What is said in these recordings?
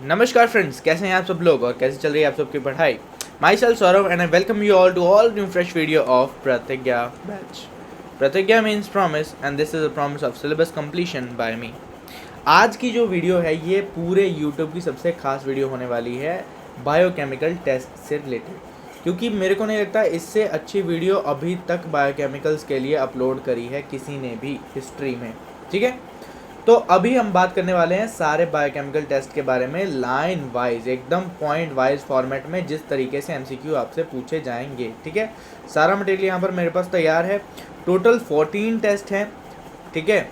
नमस्कार फ्रेंड्स, कैसे हैं आप सब लोग और कैसे चल रही है आप सबकी पढ़ाई। Myself Saurabh and I welcome you all to all new fresh video of Pratigya batch. Pratigya means promise and this is a promise of syllabus completion by me. आज की जो वीडियो है ये पूरे यूट्यूब की सबसे खास वीडियो होने वाली है बायोकेमिकल टेस्ट से रिलेटेड, क्योंकि मेरे को नहीं लगता इससे अच्छी वीडियो अभी तक बायोकेमिकल्स के लिए अपलोड करी है किसी ने भी हिस्ट्री में। ठीक है, तो अभी हम बात करने वाले हैं सारे बायोकेमिकल टेस्ट के बारे में, लाइन वाइज एकदम पॉइंट वाइज फॉर्मेट में, जिस तरीके से एमसीक्यू आपसे पूछे जाएंगे। ठीक है, सारा मटेरियल यहाँ पर मेरे पास तैयार है। टोटल 14 टेस्ट हैं। ठीक है,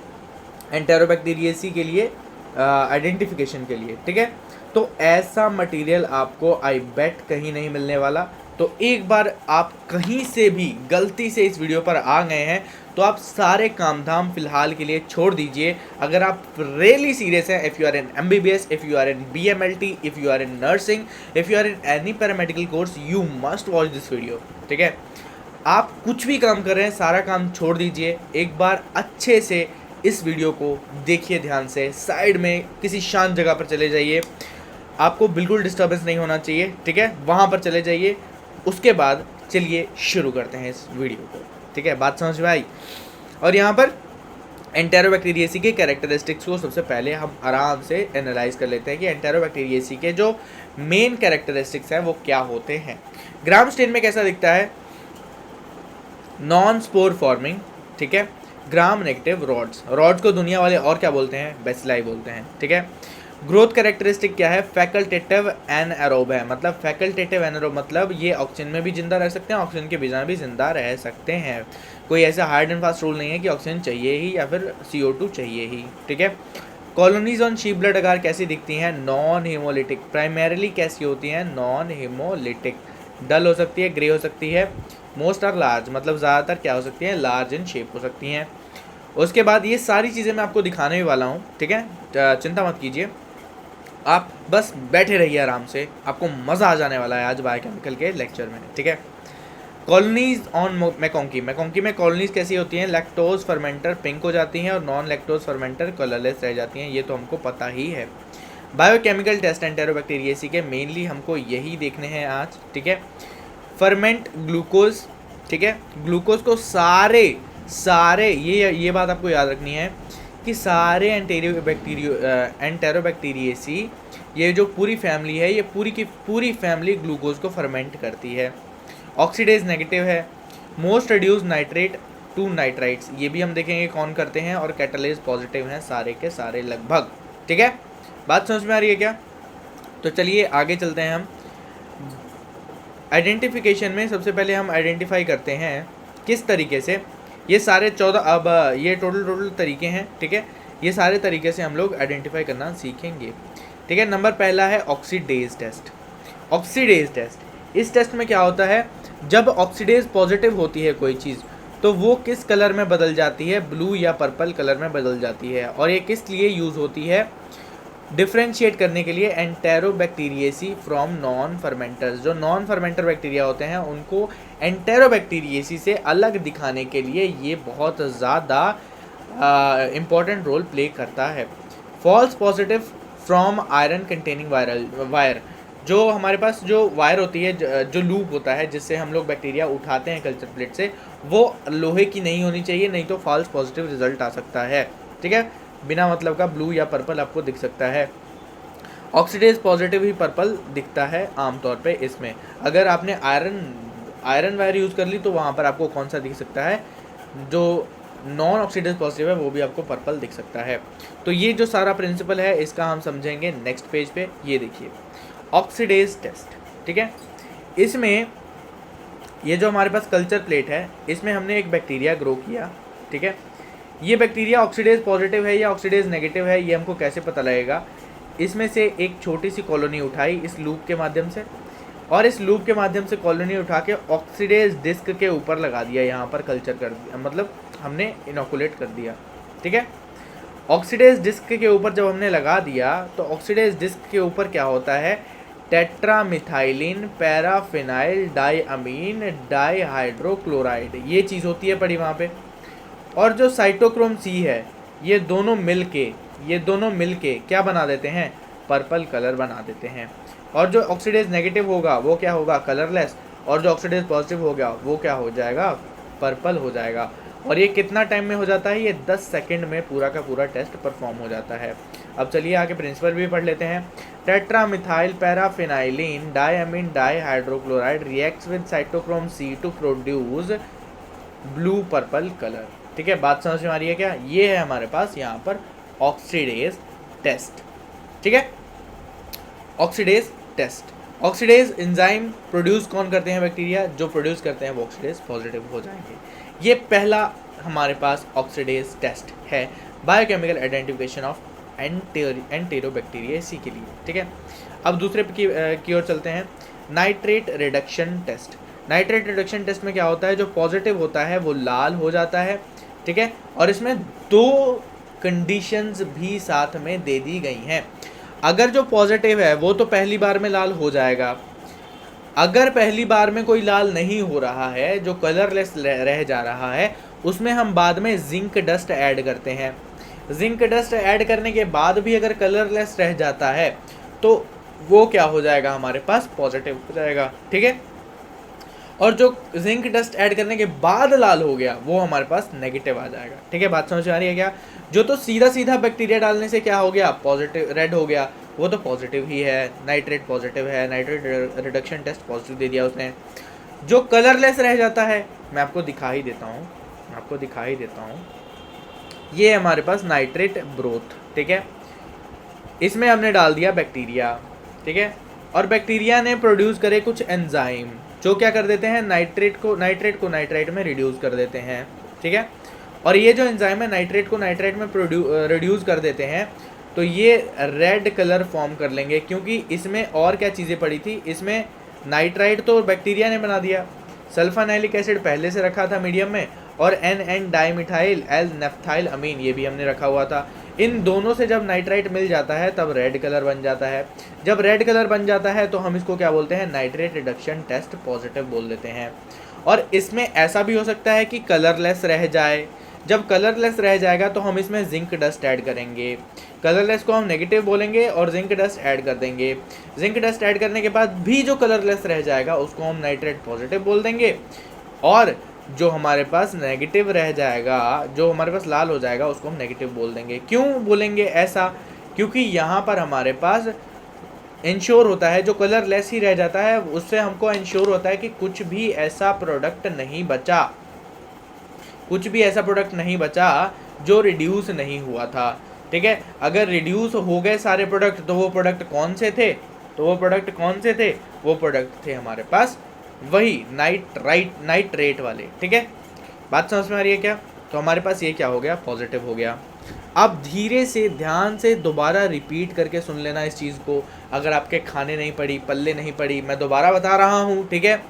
एंटेरोबैक्टीरियसी के लिए, आइडेंटिफिकेशन के लिए। ठीक है, तो ऐसा मटेरियल आपको आई बेट कहीं नहीं मिलने वाला। तो एक बार आप कहीं से भी गलती से इस वीडियो पर आ गए हैं तो आप सारे काम धाम फिलहाल के लिए छोड़ दीजिए। अगर आप रियली सीरियस हैं, if you are in MBBS, if you are in BMLT, if you are in nursing, if you are in any paramedical course, you must watch this video. ठीक है, आप कुछ भी काम कर रहे हैं सारा काम छोड़ दीजिए, एक बार अच्छे से इस वीडियो को देखिए ध्यान से। साइड में किसी शांत जगह पर चले जाइए, आपको बिल्कुल डिस्टर्बेंस नहीं होना चाहिए। ठीक है, वहाँ पर चले जाइए। उसके बाद चलिए शुरू करते हैं इस वीडियो को। ठीक है, बात समझ में आई। और यहाँ पर एंटेरोबैक्टीरियसी के कैरेक्टरिस्टिक्स को सबसे पहले हम आराम से एनालाइज कर लेते हैं कि एंटेरोबैक्टीरियसी के जो मेन कैरेक्टरिस्टिक्स हैं वो क्या होते हैं। ग्राम स्टेन में कैसा दिखता है? Non spore forming. ठीक है, ग्राम नेगेटिव रॉड्स को दुनिया वाले और क्या बोलते हैं? बेसिलाई बोलते हैं। ठीक है, ग्रोथ कैरेक्टरिस्टिक क्या है? फैकल्टेटिव एनएरोब है। मतलब फैकल्टेटिव एनएरोब मतलब ये ऑक्सीजन में भी जिंदा रह सकते हैं, ऑक्सीजन के बिना भी जिंदा रह सकते हैं। कोई ऐसा हार्ड एंड फास्ट रूल नहीं है कि ऑक्सीजन चाहिए ही या फिर CO2 चाहिए ही। ठीक है, कॉलोनीज ऑन शीप ब्लड अगार कैसी दिखती हैं? Non haemolytic. प्राइमरीली कैसी होती हैं? Non haemolytic. डल हो सकती है, ग्रे हो सकती है। मोस्ट आर लार्ज, मतलब ज़्यादातर क्या हो सकती हैं? लार्ज इन शेप हो सकती हैं। उसके बाद ये सारी चीज़ें मैं आपको दिखाने भी वाला हूँ। ठीक है, चिंता मत कीजिए, आप बस बैठे रहिए आराम से, आपको मज़ा आ जाने वाला है आज बायोकेमिकल के लेक्चर में। ठीक है, कॉलोनीज ऑन मैकोंकी में कॉलोनीज कैसी होती हैं? लैक्टोज फर्मेंटर पिंक हो जाती हैं और नॉन लैक्टोज फर्मेंटर कलरलेस रह जाती हैं। ये तो हमको पता ही है। बायोकेमिकल टेस्ट एंटेरोबैक्टीरियसी के मेनली हमको यही देखने हैं आज। ठीक है, फर्मेंट ग्लूकोज। ठीक है, ग्लूकोज को सारे ये बात आपको याद रखनी है कि सारे एंटेरोबैक्टीरियसी, ये जो पूरी फैमिली है, ये पूरी की पूरी फैमिली ग्लूकोज को फर्मेंट करती है। ऑक्सीडेज नेगेटिव है। Most reduce nitrate to nitrites, ये भी हम देखेंगे कौन करते हैं। और कैटालेज पॉजिटिव हैं सारे के सारे लगभग। ठीक है, बात समझ में आ रही है क्या? तो चलिए आगे चलते हैं हम। आइडेंटिफिकेशन में सबसे पहले हम आइडेंटिफाई करते हैं किस तरीके से। ये सारे 14, अब ये टोटल तरीके हैं। ठीक है, ये सारे तरीके से हम लोग आइडेंटिफाई करना सीखेंगे। ठीक है, नंबर पहला है ऑक्सीडेज टेस्ट। ऑक्सीडेज टेस्ट, इस टेस्ट में क्या होता है? जब ऑक्सीडेज पॉजिटिव होती है कोई चीज़ तो वो किस कलर में बदल जाती है? ब्लू या पर्पल कलर में बदल जाती है। और ये किस लिए यूज़ होती है? डिफ्रेंशिएट करने के लिए एंटेरोबैक्टीरियसी फ्रॉम नॉन फर्मेंटर्स। जो नॉन फर्मेंटर बैक्टीरिया होते हैं उनको एंटेरोबैक्टीरियसी से अलग दिखाने के लिए ये बहुत ज़्यादा इम्पॉर्टेंट रोल प्ले करता है। False positive from iron containing wire, जो हमारे पास जो वायर होती है, जो लूप होता है जिससे हम लोग बैक्टीरिया उठाते हैं कल्चर प्लेट से, वो लोहे की नहीं होनी चाहिए, नहीं तो फॉल्स पॉजिटिव रिजल्ट आ सकता है। ठीक है, बिना मतलब का ब्लू या पर्पल आपको दिख सकता है। ऑक्सीडेज पॉजिटिव ही पर्पल दिखता है आमतौर पे इसमें। अगर आपने आयरन वायर यूज़ कर ली तो वहाँ पर आपको कौन सा दिख सकता है? जो नॉन ऑक्सीडेज पॉजिटिव है वो भी आपको पर्पल दिख सकता है। तो ये जो सारा प्रिंसिपल है इसका हम समझेंगे नेक्स्ट पेज पे। ये देखिए ऑक्सीडेज टेस्ट। ठीक है, इसमें ये जो हमारे पास कल्चर प्लेट है इसमें हमने एक बैक्टीरिया ग्रो किया। ठीक है, ये बैक्टीरिया ऑक्सीडेज पॉजिटिव है या ऑक्सीडेज नेगेटिव है ये हमको कैसे पता लगेगा? इसमें से एक छोटी सी कॉलोनी उठाई इस लूप के माध्यम से, और इस लूप के माध्यम से कॉलोनी उठा के ऑक्सीडेज डिस्क के ऊपर लगा दिया, यहाँ पर कल्चर कर दिया, मतलब हमने इनोकुलेट कर दिया। ठीक है, ऑक्सीडेज डिस्क के ऊपर जब हमने लगा दिया तो ऑक्सीडेज डिस्क के ऊपर क्या होता है? टेट्रामिथाइलिन पैराफिनाइल डाइअमीन डाइहाइड्रोक्लोराइड, ये चीज़ होती है पड़ी वहाँ पे। और जो साइटोक्रोम C है, ये दोनों मिल के क्या बना देते हैं? पर्पल कलर बना देते हैं। और जो ऑक्सीडेज नेगेटिव होगा वो क्या होगा, कलरलेस, और जो ऑक्सीडेज पॉजिटिव होगा वो क्या हो जाएगा, पर्पल हो जाएगा। और ये कितना टाइम में हो जाता है, ये 10 सेकंड में पूरा का पूरा टेस्ट परफॉर्म हो जाता है। अब चलिए आगे प्रिंसिपल भी पढ़ लेते हैं। Tetramethyl paraphenylene diamine dihydrochloride reacts with cytochrome C to produce blue purple colour. ठीक है, बात समझ में आ रही है क्या? ये है हमारे पास यहाँ पर ऑक्सीडेज टेस्ट। ठीक है, oxidase test. Oxidase enzyme produce कौन करते हैं, बैक्टीरिया। जो प्रोड्यूस करते हैं वो ऑक्सीडेज पॉजिटिव हो जाएंगे। ये पहला हमारे पास ऑक्सीडेज टेस्ट है, बायोकेमिकल आइडेंटिफिकेशन ऑफ एंटेरोबैक्टीरियासी के लिए। ठीक है, अब दूसरे की ओर चलते हैं, nitrate reduction test. Nitrate reduction test में क्या होता है, जो पॉजिटिव होता है वो लाल हो जाता है। ठीक है, और इसमें 2 कंडीशंस भी साथ में दे दी गई हैं। अगर जो पॉजिटिव है वो तो पहली बार में लाल हो जाएगा, अगर पहली बार में कोई लाल नहीं हो रहा है, जो कलरलेस रह जा रहा है, उसमें हम बाद में जिंक डस्ट ऐड करते हैं। जिंक डस्ट ऐड करने के बाद भी अगर कलरलेस रह जाता है तो वो क्या हो जाएगा, हमारे पास पॉजिटिव हो जाएगा। ठीक है, और जो जिंक डस्ट ऐड करने के बाद लाल हो गया वो हमारे पास नेगेटिव आ जाएगा। ठीक है, बात समझ आ रही है क्या? जो तो सीधा सीधा बैक्टीरिया डालने से क्या हो गया, पॉजिटिव रेड हो गया, वो तो पॉजिटिव ही है, नाइट्रेट पॉजिटिव है, नाइट्रेट रिडक्शन टेस्ट पॉजिटिव दे दिया उसने। जो कलरलेस रह जाता है, मैं आपको दिखा ही देता हूँ, ये हमारे पास नाइट्रेट ब्रोथ। ठीक है, इसमें हमने डाल दिया बैक्टीरिया। ठीक है, और बैक्टीरिया ने प्रोड्यूस करे कुछ एंजाइम जो क्या कर देते हैं, नाइट्रेट को नाइट्राइट में रिड्यूस कर देते हैं। ठीक है, और ये जो एंजाइम है नाइट्रेट को नाइट्राइट में रिड्यूस कर देते हैं, तो ये रेड कलर फॉर्म कर लेंगे, क्योंकि इसमें और क्या चीज़ें पड़ी थी, इसमें नाइट्राइट तो बैक्टीरिया ने बना दिया, सल्फानाइलिक एसिड पहले से रखा था मीडियम में, और NN डाइमिथाइल एल नेफ्थाइल अमीन ये भी हमने रखा हुआ था। इन दोनों से जब नाइट्राइट मिल जाता है तब रेड कलर बन जाता है। जब रेड कलर बन जाता है तो हम इसको क्या बोलते हैं, नाइट्रेट रिडक्शन टेस्ट पॉजिटिव बोल देते हैं। और इसमें ऐसा भी हो सकता है कि कलरलेस रह जाए। जब कलरलेस रह जाएगा तो हम इसमें जिंक डस्ट ऐड करेंगे, कलरलेस को हम नेगेटिव बोलेंगे और जिंक डस्ट ऐड कर देंगे। जिंक डस्ट ऐड करने के बाद भी जो कलरलेस रह जाएगा उसको हम नाइट्रेट पॉजिटिव बोल देंगे, और जो हमारे पास नेगेटिव रह जाएगा, जो हमारे पास लाल हो जाएगा, उसको हम नेगेटिव बोल देंगे। क्यों बोलेंगे ऐसा, क्योंकि यहाँ पर हमारे पास इंश्योर होता है, जो कलरलेस ही रह जाता है उससे हमको इंश्योर होता है कि कुछ भी ऐसा प्रोडक्ट नहीं बचा जो रिड्यूस नहीं हुआ था। ठीक है, अगर रिड्यूस हो गए सारे प्रोडक्ट तो वो प्रोडक्ट कौन से थे, वो प्रोडक्ट थे हमारे पास वही नाइट्रेट वाले। ठीक है, बात समझ में आ रही है क्या? तो हमारे पास ये क्या हो गया, पॉजिटिव हो गया। अब धीरे से ध्यान से दोबारा रिपीट करके सुन लेना इस चीज़ को, अगर आपके खाने नहीं पड़ी, पल्ले नहीं पड़ी, मैं दोबारा बता रहा हूँ। ठीक है,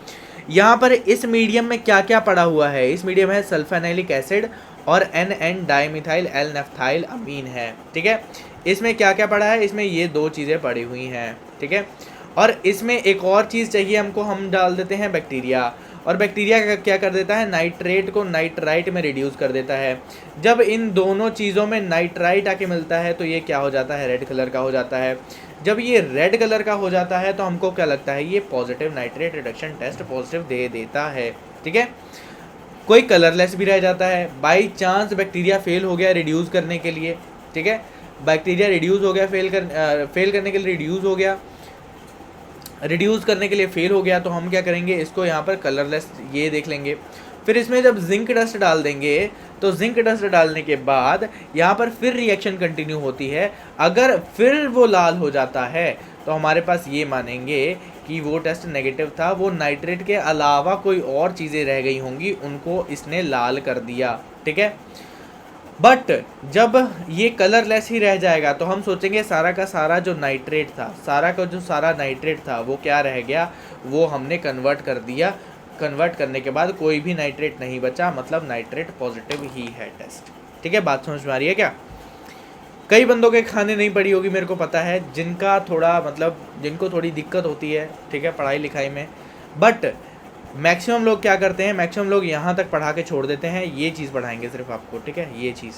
यहाँ पर इस मीडियम में क्या क्या पड़ा हुआ है, इस मीडियम है सल्फेनाइलिक एसिड और NN डाइमिथाइल एल नेफ्थाइल अमीन है। ठीक है, इसमें क्या क्या पड़ा है, इसमें ये 2 चीज़ें पड़ी हुई हैं। ठीक है, और इसमें एक और चीज़ चाहिए हमको, हम डाल देते हैं बैक्टीरिया, और बैक्टीरिया क्या कर देता है, नाइट्रेट को नाइट्राइट में रिड्यूस कर देता है। जब इन दोनों चीज़ों में नाइट्राइट आके मिलता है तो ये क्या हो जाता है, रेड कलर का हो जाता है। जब ये रेड कलर का हो जाता है तो हमको क्या लगता है, ये positive nitrate reduction test positive दे देता है। ठीक है, कोई कलरलेस भी रह जाता है, बाई चांस बैक्टीरिया फेल हो गया रिड्यूस करने के लिए। ठीक है, बैक्टीरिया रिड्यूस हो गया, फेल करने के लिए रिड्यूस करने के लिए फेल हो गया, तो हम क्या करेंगे, इसको यहाँ पर कलरलेस ये देख लेंगे। फिर इसमें जब जिंक डस्ट डाल देंगे तो जिंक डस्ट डालने के बाद यहाँ पर फिर रिएक्शन कंटिन्यू होती है। अगर फिर वो लाल हो जाता है तो हमारे पास ये मानेंगे कि वो टेस्ट नेगेटिव था, वो नाइट्रेट के अलावा कोई और चीज़ें रह गई होंगी, उनको इसने लाल कर दिया। ठीक है, बट जब ये कलरलेस ही रह जाएगा तो हम सोचेंगे सारा का सारा जो नाइट्रेट था, सारा नाइट्रेट था वो क्या रह गया, वो हमने कन्वर्ट कर दिया। कन्वर्ट करने के बाद कोई भी नाइट्रेट नहीं बचा, मतलब नाइट्रेट पॉजिटिव ही है टेस्ट। ठीक है, बात समझ में आ रही है क्या? कई बंदों के खाने नहीं पड़ी होगी, मेरे को पता है, जिनका थोड़ा मतलब जिनको थोड़ी दिक्कत होती है, ठीक है, पढ़ाई लिखाई में, बट मैक्सिमम लोग क्या करते हैं, मैक्सिमम लोग यहाँ तक पढ़ा के छोड़ देते हैं। ये चीज़ पढ़ाएंगे सिर्फ आपको, ठीक है, ये चीज़।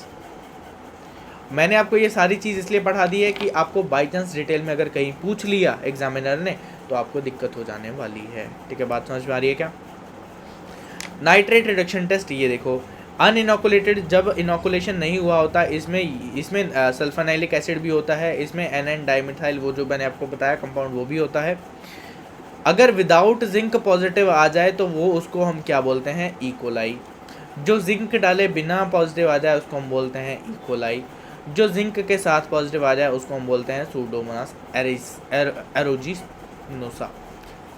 मैंने आपको ये सारी चीज़ इसलिए पढ़ा दी है कि आपको बाई चांस डिटेल में अगर कहीं पूछ लिया एग्जामिनर ने तो आपको दिक्कत हो जाने वाली है। ठीक है, बात समझ में आ रही है क्या? नाइट्रेट रिडक्शन टेस्ट, ये देखो अनइनोकुलेटेड, जब इनोकुलेशन नहीं हुआ होता इसमें सल्फोनाइलिक एसिड भी होता है, इसमें एन डाइमिथाइल वो जो मैंने आपको बताया कंपाउंड वो भी होता है। अगर विदाउट जिंक पॉजिटिव आ जाए तो वो उसको हम क्या बोलते हैं? इकोलाई। जो जिंक डाले बिना पॉजिटिव आ जाए उसको हम बोलते हैं इकोलाई। जो जिंक के साथ पॉजिटिव आ जाए उसको हम बोलते हैं सूडोमोनास एरोजिनोसा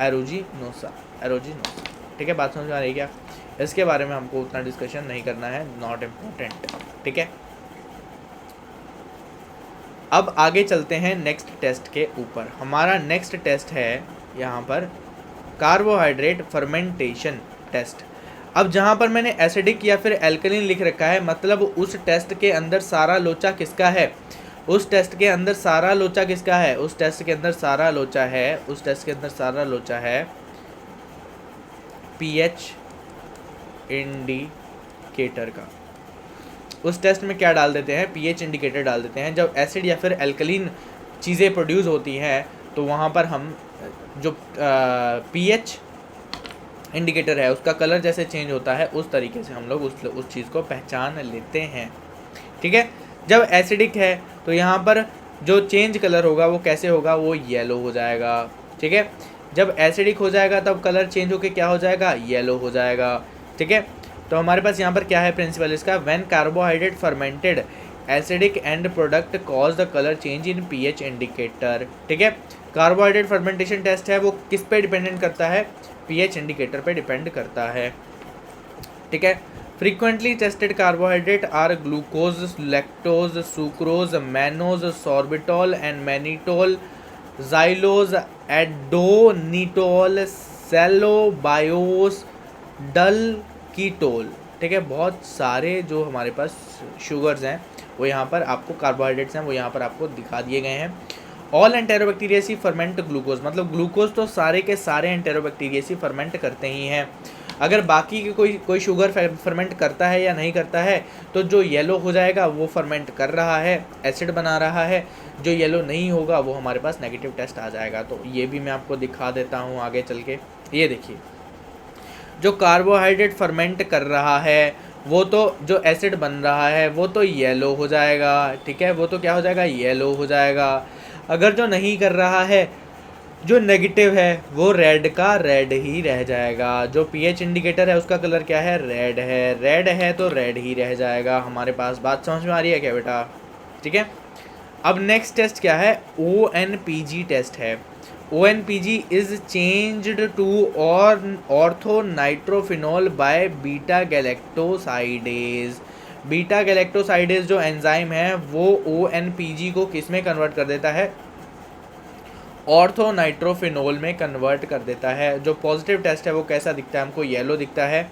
एरोजिनोसा। ठीक है, बात समझ में आ रही है क्या? इसके बारे में हमको उतना डिस्कशन नहीं करना है, नॉट इम्पोर्टेंट। ठीक है, अब आगे चलते हैं नेक्स्ट टेस्ट के ऊपर। हमारा नेक्स्ट टेस्ट है यहाँ पर कार्बोहाइड्रेट फर्मेंटेशन टेस्ट। अब जहाँ पर मैंने एसिडिक या फिर एल्कलीन लिख रखा है, मतलब उस टेस्ट के अंदर सारा लोचा किसका है? उस टेस्ट के अंदर सारा लोचा किसका है? उस टेस्ट के अंदर सारा लोचा है, उस टेस्ट के अंदर सारा लोचा है पीएच इंडिकेटर का। उस टेस्ट में क्या डाल देते हैं? पीएच इंडिकेटर डाल देते हैं। जब एसिड या फिर एल्कलीन चीज़ें प्रोड्यूस होती हैं तो वहाँ पर हम जो पीएच इंडिकेटर है उसका कलर जैसे चेंज होता है उस तरीके से हम लोग उस चीज़ को पहचान लेते हैं। ठीक है, जब एसिडिक है तो यहाँ पर जो चेंज कलर होगा वो कैसे होगा? वो येलो हो जाएगा। ठीक है, जब एसिडिक हो जाएगा तब कलर चेंज होके क्या हो जाएगा? येलो हो जाएगा। ठीक है, तो हमारे पास यहाँ पर क्या है प्रिंसिपल इसका? When carbohydrate fermented acidic and product cause the colour change in pH indicator. ठीक है, कार्बोहाइड्रेट फर्मेंटेशन टेस्ट है वो किस पे डिपेंडेंट करता है? पीएच इंडिकेटर पे डिपेंड करता है। ठीक है, frequently tested carbohydrate are glucose, lactose, sucrose, mannose, sorbitol and mannitol, xylose, adonitol, cellobiose, dulcitol. ठीक है, बहुत सारे जो हमारे पास शुगर्स हैं वो यहाँ पर आपको, कार्बोहाइड्रेट्स हैं वो यहाँ पर आपको दिखा दिए गए हैं। ऑल एंटेरोबैक्टीरियासी फर्मेंट ग्लूकोज, मतलब ग्लूकोज तो सारे के सारे एंटेरोबैक्टीरियासी फर्मेंट करते ही हैं। अगर बाकी के कोई शुगर फर्मेंट करता है या नहीं करता है तो जो येलो हो जाएगा वो फर्मेंट कर रहा है, एसिड बना रहा है। जो येलो नहीं होगा वो हमारे पास नेगेटिव टेस्ट आ जाएगा। तो ये भी मैं आपको दिखा देता हूँ आगे चल के। ये देखिए, जो कार्बोहाइड्रेट फर्मेंट कर रहा है वो तो, जो एसिड बन रहा है वो तो येलो हो जाएगा। ठीक है, वो तो क्या हो जाएगा? येलो हो जाएगा। अगर जो नहीं कर रहा है, जो नेगेटिव है, वो रेड का रेड ही रह जाएगा। जो पीएच इंडिकेटर है उसका कलर क्या है? रेड है। रेड है तो रेड ही रह जाएगा हमारे पास। बात समझ में आ रही है क्या बेटा? ठीक है, अब नेक्स्ट टेस्ट क्या है? ONPG टेस्ट है। ONPG is changed to ortho nitrophenol by beta galactosidase. Beta galactosidase जो एंजाइम है वो ONPG को किस में कन्वर्ट कर देता है? ऑर्थो नाइट्रोफिनॉल में कन्वर्ट कर देता है। जो पॉजिटिव टेस्ट है वो कैसा दिखता है? हमको येलो दिखता है।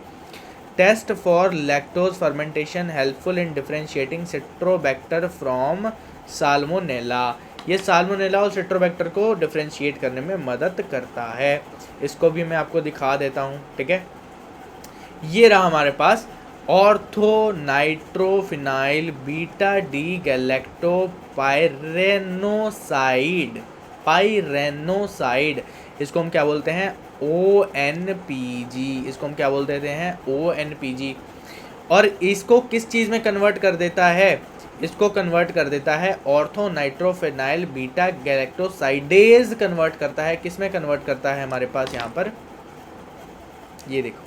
Test for lactose fermentation helpful in differentiating citrobacter from salmonella. ये साल्मोनेला और सिट्रोबैक्टर को डिफरेंशिएट करने में मदद करता है। इसको भी मैं आपको दिखा देता हूँ। ठीक है, ये रहा हमारे पास ऑर्थो नाइट्रोफिनाइल बीटा डी गैलेक्टो पाइरेनोसाइड। इसको हम क्या बोलते हैं? ONPG। इसको हम क्या बोल देते हैं? ONPG। और इसको किस चीज़ में कन्वर्ट कर देता है? इसको कन्वर्ट कर देता है ortho nitrophenyl beta galactosidase convert करता है। किस में कन्वर्ट करता है हमारे पास यहाँ पर? ये देखो,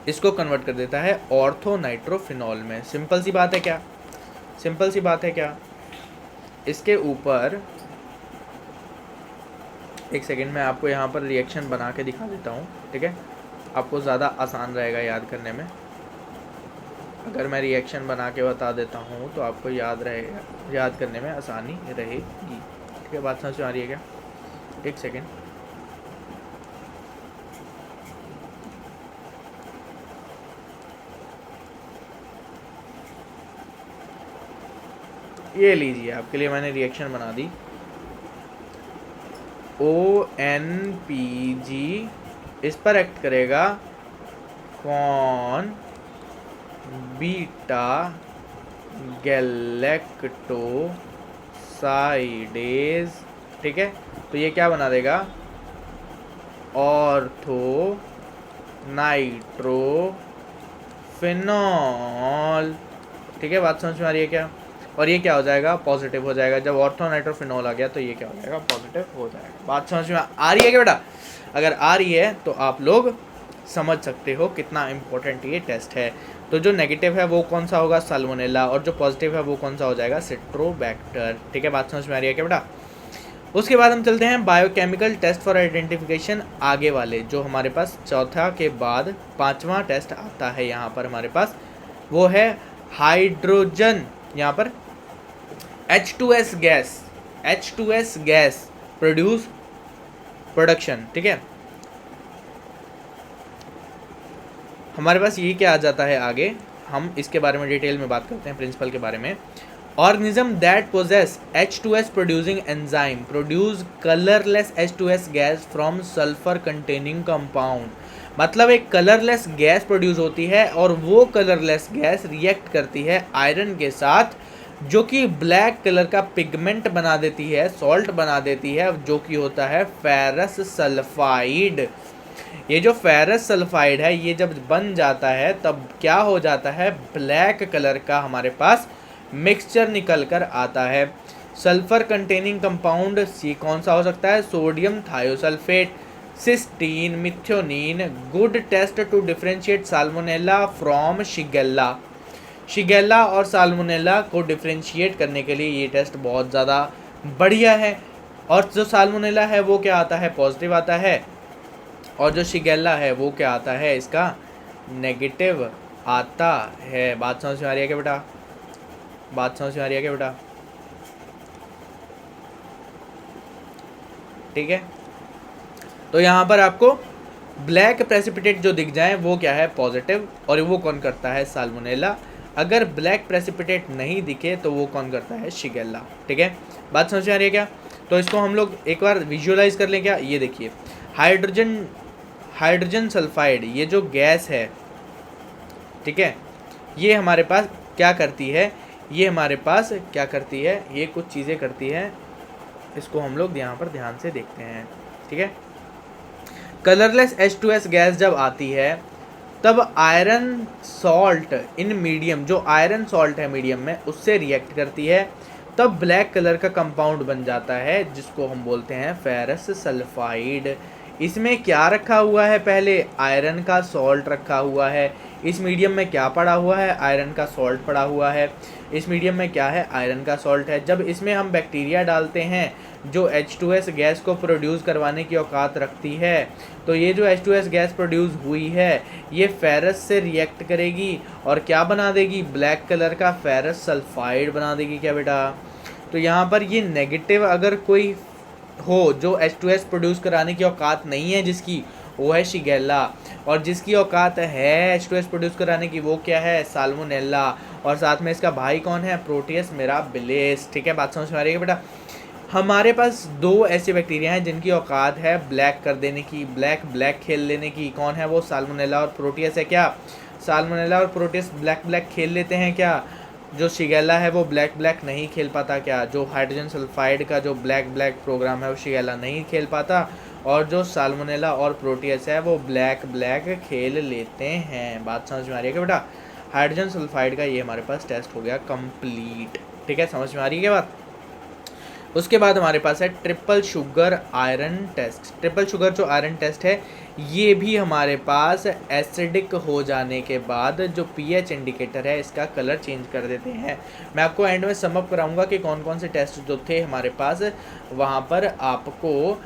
इसको कन्वर्ट कर देता है ऑर्थो नाइट्रोफिनॉल में। सिंपल सी बात है क्या? सिंपल सी बात है क्या? इसके ऊपर एक सेकेंड में आपको यहाँ पर रिएक्शन बना के दिखा देता हूँ। ठीक है, आपको ज़्यादा आसान रहेगा याद करने में। अगर मैं रिएक्शन बना के बता देता हूँ तो आपको याद करने में आसानी रहेगी। ठीक है, बात समझ में आ रही है क्या? एक सेकेंड, ये लीजिए, आपके लिए मैंने रिएक्शन बना दी। ONPG इस पर एक्ट करेगा कौन? बीटा गैलेक्टोसाइडेज, ठीक है। तो ये क्या बना देगा, ऑर्थो नाइट्रोफिनॉल, ठीक है। बात समझ में आ रही है क्या? और ये क्या हो जाएगा, पॉजिटिव हो जाएगा। जब ऑर्थो नाइट्रोफिनॉल आ गया तो ये क्या हो जाएगा, पॉजिटिव हो जाएगा। बात समझ में आ रही है क्या बेटा? अगर आ रही है तो आप लोग समझ सकते हो कितना इम्पोर्टेंट ये टेस्ट है। तो जो नेगेटिव है वो कौन सा होगा, साल्मोनेला, और जो पॉजिटिव है वो कौन सा हो जाएगा, सिट्रोबैक्टर, ठीक है। बात समझ में आ रही है क्या बेटा? उसके बाद हम चलते हैं बायोकेमिकल टेस्ट फॉर आइडेंटिफिकेशन, आगे वाले जो हमारे पास चौथा के बाद पांचवा टेस्ट आता है यहाँ पर हमारे पास, वो है हाइड्रोजन, यहाँ पर H2S गैस प्रोडक्शन, ठीक है। हमारे पास ये क्या आ जाता है आगे, हम इसके बारे में डिटेल में बात करते हैं, प्रिंसिपल के बारे में। Organism that possess H2S producing enzyme produce colourless H2S gas from sulphur containing compound. मतलब एक कलरलेस गैस प्रोड्यूस होती है और वो कलरलेस गैस रिएक्ट करती है आयरन के साथ, जो कि ब्लैक कलर का पिगमेंट बना देती है, सॉल्ट बना देती है, जो कि होता है फेरस सल्फाइड। ये जो फेरस सल्फाइड है ये जब बन जाता है तब क्या हो जाता है, ब्लैक कलर का हमारे पास मिक्सचर निकल कर आता है। सल्फर कंटेनिंग कंपाउंड सी कौन सा हो सकता है, sodium thiosulphate, cysteine, methionine. Good test to differentiate salmonella from shigella. Shigella और साल्मोनेला को डिफरेंशिएट करने के लिए ये टेस्ट बहुत ज़्यादा बढ़िया है। और जो साल्मोनेला है वो क्या आता है, पॉजिटिव आता है, और जो शिगेल्ला है वो क्या आता है, इसका नेगेटिव आता है। बात समझ में आ रही है क्या बेटा? बात समझ में आ रही है क्या बेटा? ठीक है। तो यहाँ पर आपको ब्लैक प्रेसिपिटेट जो दिख जाए वो क्या है, पॉजिटिव, और वो कौन करता है, साल्मोनेला। अगर ब्लैक प्रेसिपिटेट नहीं दिखे तो वो कौन करता है, शिगेल्ला, ठीक है। बात समझ में आ रही है क्या? तो इसको हम लोग एक बार विजुअलाइज कर लें क्या। ये देखिए, हाइड्रोजन सल्फाइड, ये जो गैस है, ठीक है, ये हमारे पास क्या करती है, ये हमारे पास क्या करती है, ये कुछ चीज़ें करती है, इसको हम लोग यहाँ पर ध्यान से देखते हैं, ठीक है। कलरलेस H2S गैस जब आती है तब आयरन सॉल्ट इन मीडियम, जो आयरन सॉल्ट है मीडियम में, उससे रिएक्ट करती है, तब ब्लैक कलर का कंपाउंड बन जाता है जिसको हम बोलते हैं फेरस सल्फाइड। इसमें क्या रखा हुआ है, पहले आयरन का सॉल्ट रखा हुआ है। इस मीडियम में क्या पड़ा हुआ है, आयरन का सॉल्ट पड़ा हुआ है। इस मीडियम में क्या है, आयरन का सॉल्ट है। जब इसमें हम बैक्टीरिया डालते हैं जो H2S गैस को प्रोड्यूस करवाने की औकात रखती है, तो ये जो H2S गैस प्रोड्यूस हुई है ये फेरस से रिएक्ट करेगी और क्या बना देगी, ब्लैक कलर का फेरस सल्फाइड बना देगी क्या बेटा। तो यहाँ पर ये नेगेटिव अगर कोई हो जो H2S प्रोड्यूस कराने की औकात नहीं है जिसकी, वो है शिगेल्ला, और जिसकी औकात है H2S प्रोड्यूस कराने की वो क्या है, साल्मोनेला, और साथ में इसका भाई कौन है, प्रोटियस मिराबिलिस, ठीक है। बात समझ में आ रही है बेटा? हमारे पास दो ऐसे बैक्टीरिया हैं जिनकी औकात है ब्लैक कर देने की, ब्लैक खेल लेने की। कौन है वो, साल्मोनेला और प्रोटियस है क्या। साल्मोनेला और प्रोटियस ब्लैक खेल लेते हैं क्या। जो शिगेल्ला है वो ब्लैक नहीं खेल पाता क्या। जो हाइड्रोजन सल्फाइड का जो ब्लैक प्रोग्राम है वो शिगेल्ला नहीं खेल पाता, और जो साल्मोनेला और प्रोटियस है वो ब्लैक खेल लेते हैं। बात समझ में आ रही है क्या बेटा? हाइड्रोजन सल्फाइड का ये हमारे पास टेस्ट हो गया कंप्लीट, ठीक है। समझ में आ रही है क्या बात? उसके बाद हमारे पास है triple sugar iron test. Triple sugar जो आयरन टेस्ट है ये भी हमारे पास एसिडिक हो जाने के बाद जो पीएच इंडिकेटर है इसका कलर चेंज कर देते हैं। मैं आपको एंड में समअप कराऊंगा कि कौन कौन से टेस्ट जो थे हमारे पास, वहाँ पर आपको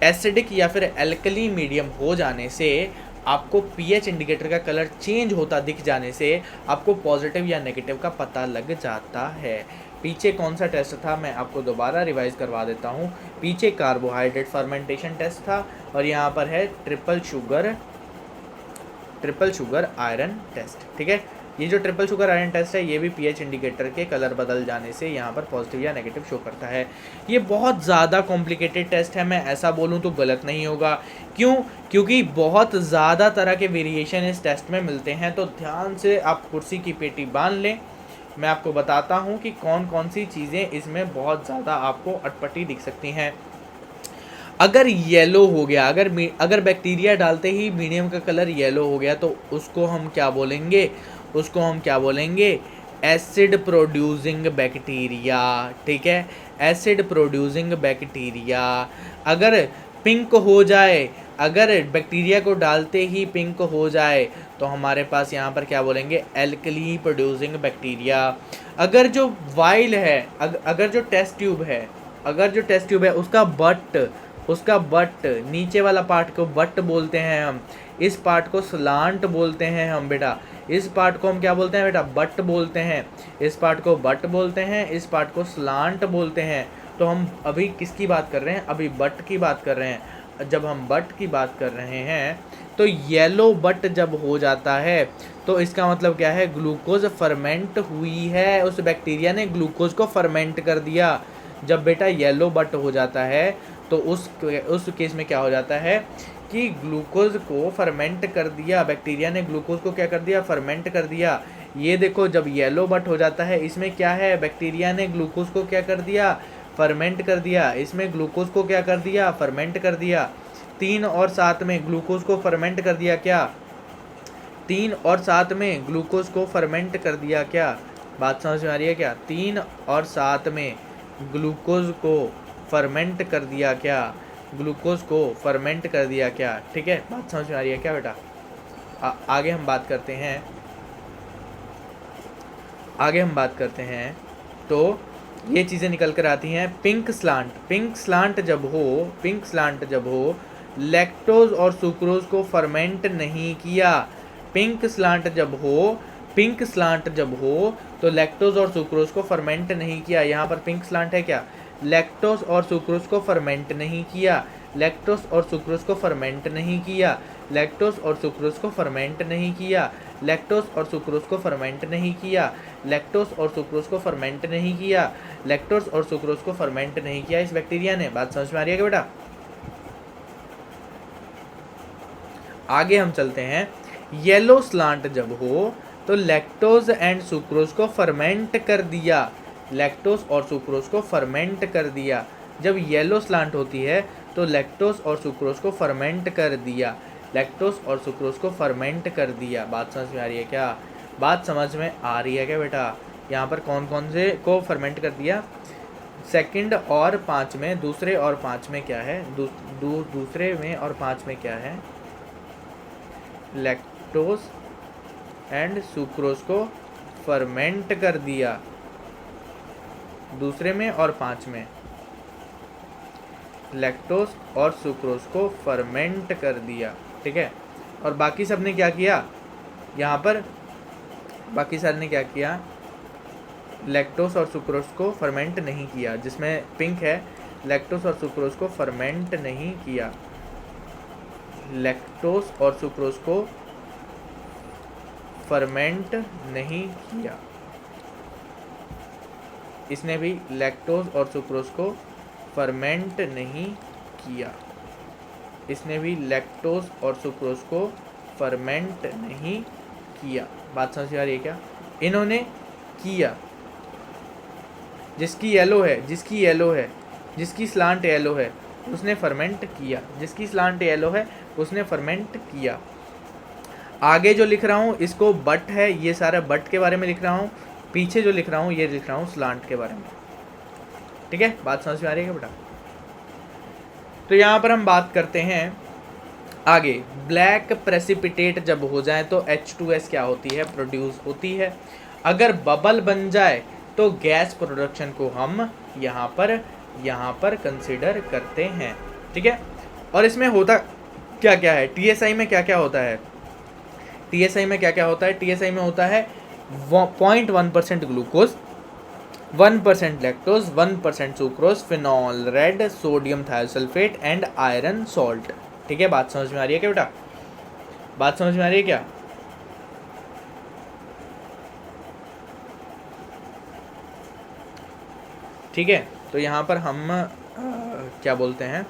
एसिडिक या फिर एल्कली मीडियम हो जाने से, आपको पीएच इंडिकेटर का कलर चेंज होता दिख जाने से आपको पॉजिटिव या नेगेटिव का पता लग जाता है। पीछे कौन सा टेस्ट था मैं आपको दोबारा रिवाइज करवा देता हूँ। पीछे कार्बोहाइड्रेट फर्मेंटेशन टेस्ट था, और यहाँ पर है ट्रिपल शुगर आयरन टेस्ट, ठीक है। ये जो ट्रिपल शुगर आयरन टेस्ट है ये भी पीएच इंडिकेटर के कलर बदल जाने से यहाँ पर पॉजिटिव या नेगेटिव शो करता है। ये बहुत ज़्यादा कॉम्प्लिकेटेड टेस्ट है, मैं ऐसा बोलूँ तो गलत नहीं होगा। क्यों? क्योंकि बहुत ज़्यादा तरह के वेरिएशन इस टेस्ट में मिलते हैं। तो ध्यान से आप कुर्सी की पेटी बांध लें, मैं आपको बताता हूँ कि कौन कौन सी चीज़ें इसमें बहुत ज़्यादा आपको अटपटी दिख सकती हैं। अगर येलो हो गया, अगर बैक्टीरिया डालते ही मीडियम का कलर येलो हो गया तो उसको हम क्या बोलेंगे, उसको हम क्या बोलेंगे, एसिड प्रोड्यूसिंग बैक्टीरिया। ठीक है, एसिड प्रोड्यूसिंग बैक्टीरिया। अगर पिंक हो जाए, अगर बैक्टीरिया को डालते ही पिंक हो जाए तो हमारे पास यहाँ पर क्या बोलेंगे, एल्कली प्रोड्यूसिंग बैक्टीरिया। अगर जो वाइल है, अगर जो टेस्ट ट्यूब है, अगर जो टेस्ट ट्यूब है उसका बट नीचे वाला पार्ट को बट बोलते हैं हम, इस पार्ट को स्लांट बोलते हैं हम बेटा, इस पार्ट को हम क्या बोलते हैं बेटा, बट बोलते हैं, इस पार्ट को बट बोलते हैं, इस पार्ट को स्लांट बोलते हैं। तो हम अभी किसकी बात कर रहे हैं, अभी बट की बात कर रहे हैं। जब हम बट की बात कर रहे हैं तो येलो बट जब हो जाता है तो इसका मतलब क्या है, ग्लूकोज फर्मेंट हुई है, उस बैक्टीरिया ने ग्लूकोज को फर्मेंट कर दिया। जब बेटा येलो बट हो जाता है तो उस केस में क्या हो जाता है कि ग्लूकोज को फर्मेंट कर दिया, बैक्टीरिया ने ग्लूकोज को क्या कर दिया, फर्मेंट कर दिया। ये देखो जब येलो बट हो जाता है इसमें क्या है, बैक्टीरिया ने ग्लूकोज को क्या कर दिया, फर्मेंट कर दिया। इसमें ग्लूकोज को क्या कर दिया, फर्मेंट कर दिया। 3 और 7 में ग्लूकोज को फर्मेंट कर दिया क्या, 3 और 7 में ग्लूकोज को फर्मेंट कर दिया क्या, बात समझ में आ रही है क्या, 3 और 7 में ग्लूकोज को फर्मेंट कर दिया क्या, ग्लूकोज को फर्मेंट कर दिया क्या। ठीक है, बात समझ में आ रही है क्या बेटा। आगे हम बात करते हैं, आगे हम बात करते हैं तो ये चीज़ें निकल कर आती हैं। पिंक स्लांट, पिंक स्लांट जब हो, पिंक स्लांट जब हो, लैक्टोज और सुक्रोज को फर्मेंट नहीं किया। पिंक स्लांट जब हो, पिंक स्लांट जब हो तो लैक्टोज और सुक्रोज को फर्मेंट नहीं किया। यहाँ पर पिंक स्लांट है क्या, लैक्टोज और सुक्रोज को फर्मेंट नहीं किया, लैक्टोज और सुक्रोज को फर्मेंट नहीं किया, लैक्टोज और सुक्रोज को फर्मेंट नहीं किया, लैक्टोज और सुक्रोज को फर्मेंट नहीं किया, लैक्टोज और सुक्रोज को फर्मेंट नहीं किया, लैक्टोज और सुक्रोज को फर्मेंट नहीं किया इस बैक्टीरिया ने। बात समझ में आ रही है क्या बेटा। आगे हम चलते हैं, येलो स्लांट जब हो तो लैक्टोज एंड सुक्रोज को फर्मेंट कर दिया, लैक्टोज और सुक्रोज को फर्मेंट कर दिया। जब येलो स्लांट होती है तो लैक्टोज और सुक्रोज को फर्मेंट कर दिया, लैक्टोज और सुक्रोज को फर्मेंट कर दिया। बात समझ में आ रही है क्या, बात समझ में आ रही है क्या बेटा। यहाँ पर कौन कौन से को फर्मेंट कर दिया, सेकंड और 5 में, दूसरे और 5 में क्या है, दूसरे में और 5 में क्या है, लैक्टोज एंड सुक्रोज को फर्मेंट कर दिया। दूसरे में और 5 में लैक्टोज और सुक्रोज को फर्मेंट कर दिया। ठीक है, और बाकी सब ने क्या किया, यहाँ पर बाकी सब ने क्या किया, लैक्टोज और सुक्रोज को फर्मेंट नहीं किया। जिसमें पिंक है, लैक्टोज और सुक्रोज को फर्मेंट नहीं किया, लैक्टोज और सुक्रोज को फर्मेंट नहीं किया। इसने भी लैक्टोज और सुक्रोज को फर्मेंट नहीं किया, इसने भी लैक्टोज और सुक्रोज को फर्मेंट नहीं किया। बात समझ आ रही है क्या, इन्होंने किया। जिसकी येलो है, जिसकी येलो है, जिसकी स्लांट येलो है उसने फर्मेंट किया, जिसकी स्लांट येलो है उसने फर्मेंट किया। आगे जो लिख रहा हूँ इसको बट है, ये सारा बट के बारे में लिख रहा हूँ। पीछे जो लिख रहा हूँ ये लिख रहा हूँ स्लांट के बारे में। ठीक है, बात समझ में आ रही है बेटा। तो यहाँ पर हम बात करते हैं आगे, ब्लैक प्रेसिपिटेट जब हो जाए तो H2S क्या होती है, प्रोड्यूस होती है। अगर बबल बन जाए तो गैस प्रोडक्शन को हम यहाँ पर कंसिडर करते हैं। ठीक है, और इसमें होता क्या क्या है, TSI में क्या क्या होता है, TSI में क्या क्या होता है, TSI में होता है 0.1% glucose, 1% lactose, 1% sucrose, phenol red, sodium thiosulphate and iron salt. ठीक है, बात समझ में आ रही है क्या बेटा, बात समझ में आ रही है क्या। ठीक है, तो यहाँ पर हम क्या बोलते हैं,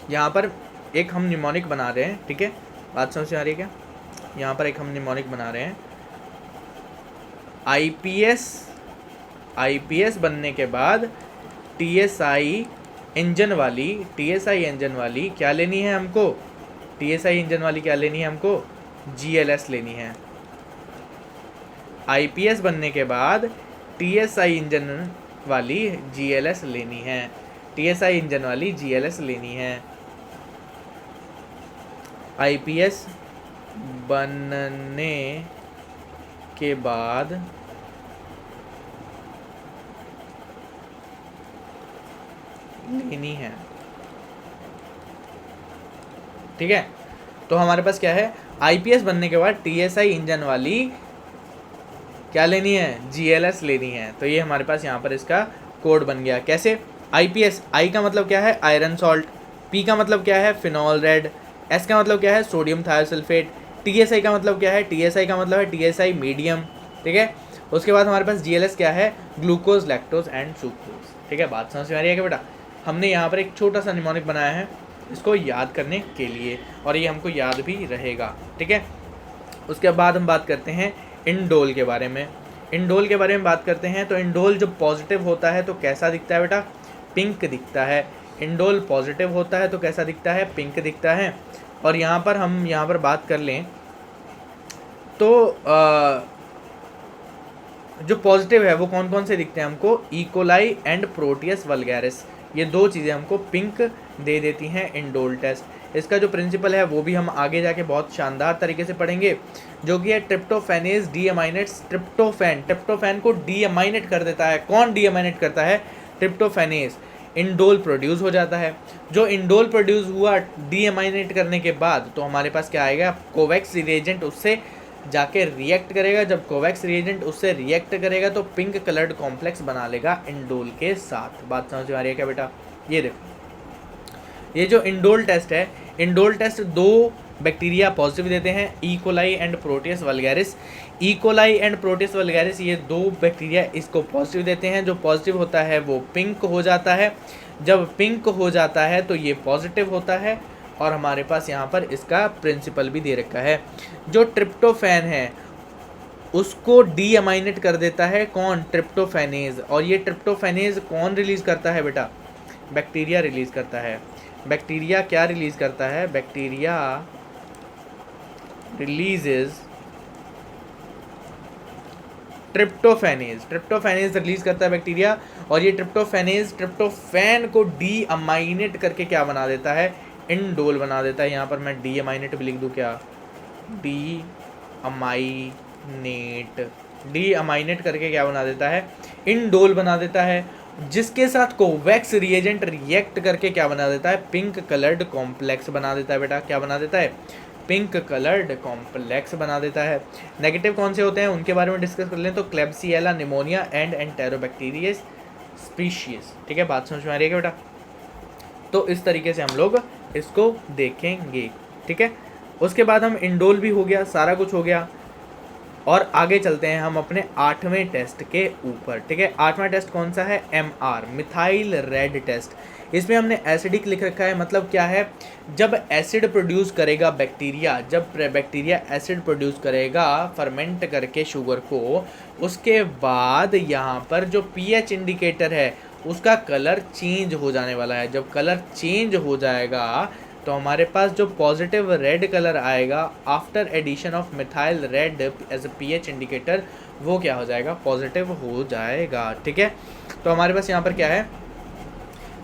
यहाँ पर एक हम निमोनिक बना रहे हैं। ठीक है, बात समझ में आ रही है क्या, यहाँ पर एक हम निमोनिक बना रहे हैं। आईपीएस बनने के बाद टीएसआई इंजन वाली क्या लेनी है हमको, टीएसआई इंजन वाली क्या लेनी है हमको, जीएलएस लेनी है। आईपीएस बनने के बाद टीएसआई इंजन वाली जीएलएस लेनी है, टीएसआई इंजन वाली जीएलएस लेनी है। आईपीएस बनने के बाद लेनी है, ठीक है। तो हमारे पास क्या है, आईपीएस बनने के बाद टीएसआई इंजन वाली क्या लेनी है, जीएलएस लेनी है। तो ये हमारे पास यहाँ पर इसका कोड बन गया। कैसे, आईपीएस, आई का मतलब क्या है, आयरन सॉल्ट, पी का मतलब क्या है, फिनॉल रेड, एस का मतलब क्या है, सोडियम थायोसल्फेट, टीएसआई का मतलब क्या है, टीएसआई का मतलब है टीएसआई मीडियम, ठीक है। उसके बाद हमारे पास जीएलएस क्या है, ग्लूकोज, लैक्टोज एंड सुक्रोज, ठीक है। बात समझ में आ रही है क्या बेटा। हमने यहाँ पर एक छोटा सा निमोनिक बनाया है इसको याद करने के लिए, और ये हमको याद भी रहेगा, ठीक है। उसके बाद हम बात करते हैं इंडोल के बारे में। इंडोल के बारे में बात करते हैं तो इंडोल जब पॉजिटिव होता है तो कैसा दिखता है बेटा, पिंक दिखता है। इंडोल पॉजिटिव होता है तो कैसा दिखता है, पिंक दिखता है। और यहाँ पर हम यहाँ पर बात कर लें तो जो पॉजिटिव है वो कौन कौन से दिखते हैं हमको, इकोलाई एंड प्रोटियस वल्गैरिस, ये दो चीज़ें हमको पिंक दे देती हैं इंडोल टेस्ट। इसका जो प्रिंसिपल है वो भी हम आगे जाके बहुत शानदार तरीके से पढ़ेंगे, जो कि है ट्रिप्टोफैनेज डीअमाइनेट्स। ट्रिप्टोफैन को डीअमाइनेट कर देता है। कौन डीअमाइनेट करता है, ट्रिप्टोफैनेज। इंडोल प्रोड्यूस हो जाता है। जो इंडोल प्रोड्यूस हुआ डीअमाइनेट करने के बाद तो हमारे पास क्या आएगा, कोवैक्स रिएजेंट उससे जाके रिएक्ट करेगा। जब कोवैक्स रिएजेंट उससे रिएक्ट करेगा तो पिंक कलर्ड कॉम्प्लेक्स बना लेगा इंडोल के साथ। बात समझ में आ रही है क्या बेटा। ये देखो, ये जो इंडोल टेस्ट है, इंडोल टेस्ट दो बैक्टीरिया पॉजिटिव देते हैं, E coli and Proteus vulgaris. E coli and Proteus vulgaris ये दो बैक्टीरिया इसको पॉजिटिव देते हैं। जो पॉजिटिव होता है वो पिंक हो जाता है। जब पिंक हो जाता है तो ये पॉजिटिव होता है। और हमारे पास यहाँ पर इसका प्रिंसिपल भी दे रखा है। जो ट्रिप्टोफैन है उसको डीअमाइनेट कर देता है कौन, ट्रिप्टोफैनेज। और ये ट्रिप्टोफैनेज कौन रिलीज करता है बेटा, बैक्टीरिया रिलीज करता है। बैक्टीरिया क्या रिलीज करता है, बैक्टीरिया रिलीजेज ट्रिप्टोफैनेज। ट्रिप्टोफैनेज रिलीज करता है बैक्टीरिया। और ये ट्रिप्टोफैनेज ट्रिप्टोफैन को डीअमाइनेट करके क्या बना देता है, इंडोल बना देता है। यहाँ पर मैं डीअमाइनेट भी लिख दूँ क्या, डीअमाइनेट करके क्या बना देता है, इंडोल बना देता है। जिसके साथ कोवैक्स रिएजेंट रिएक्ट करके क्या बना देता है, पिंक कलर्ड कॉम्प्लेक्स बना देता है बेटा। क्या बना देता है, पिंक कलर्ड कॉम्प्लेक्स बना देता है। नेगेटिव कौन से होते हैं उनके बारे में डिस्कस कर लें तो क्लेब्सिएला, निमोनिया एंड एंटेरोबैक्टीरियस स्पीशीज, ठीक है। बात समझ में आ रही है क्या बेटा। तो इस तरीके से हम लोग इसको देखेंगे, ठीक है। उसके बाद हम इंडोल भी हो गया, सारा कुछ हो गया। और आगे चलते हैं हम अपने 8वें टेस्ट के ऊपर, ठीक है। 8वां टेस्ट कौन सा है, MR, मिथाइल रेड टेस्ट। इसमें हमने एसिडिक लिख रखा है। मतलब क्या है, जब एसिड प्रोड्यूस करेगा बैक्टीरिया, जब बैक्टीरिया एसिड प्रोड्यूस करेगा फर्मेंट करके शुगर को, उसके बाद यहाँ पर जो pH इंडिकेटर है उसका कलर चेंज हो जाने वाला है। जब कलर चेंज हो जाएगा तो हमारे पास जो पॉजिटिव रेड कलर आएगा after addition of methyl red as a pH indicator, वो क्या हो जाएगा, पॉजिटिव हो जाएगा, ठीक है। तो हमारे पास यहाँ पर क्या है,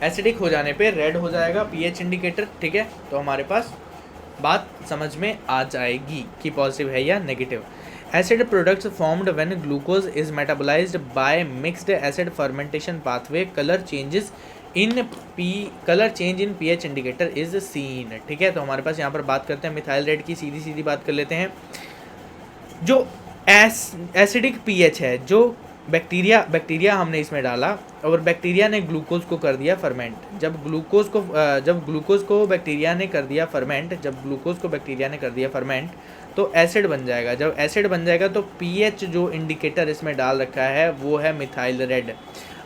एसिडिक हो जाने पे रेड हो जाएगा pH इंडिकेटर, ठीक है। तो हमारे पास बात समझ में आ जाएगी कि पॉजिटिव है या negative. Acid products formed when glucose is metabolized by mixed acid fermentation pathway. Color change in pH indicator is seen, ठीक है। तो हमारे पास यहाँ पर बात करते हैं मिथाइल रेड की, सीधी सीधी बात कर लेते हैं। जो एसिडिक pH है, जो बैक्टीरिया हमने इसमें डाला और बैक्टीरिया ने ग्लूकोज को कर दिया फर्मेंट। जब ग्लूकोज को बैक्टीरिया ने कर दिया फर्मेंट तो एसिड बन जाएगा। जब एसिड बन जाएगा तो pH जो इंडिकेटर इसमें डाल रखा है वो है मिथाइल रेड।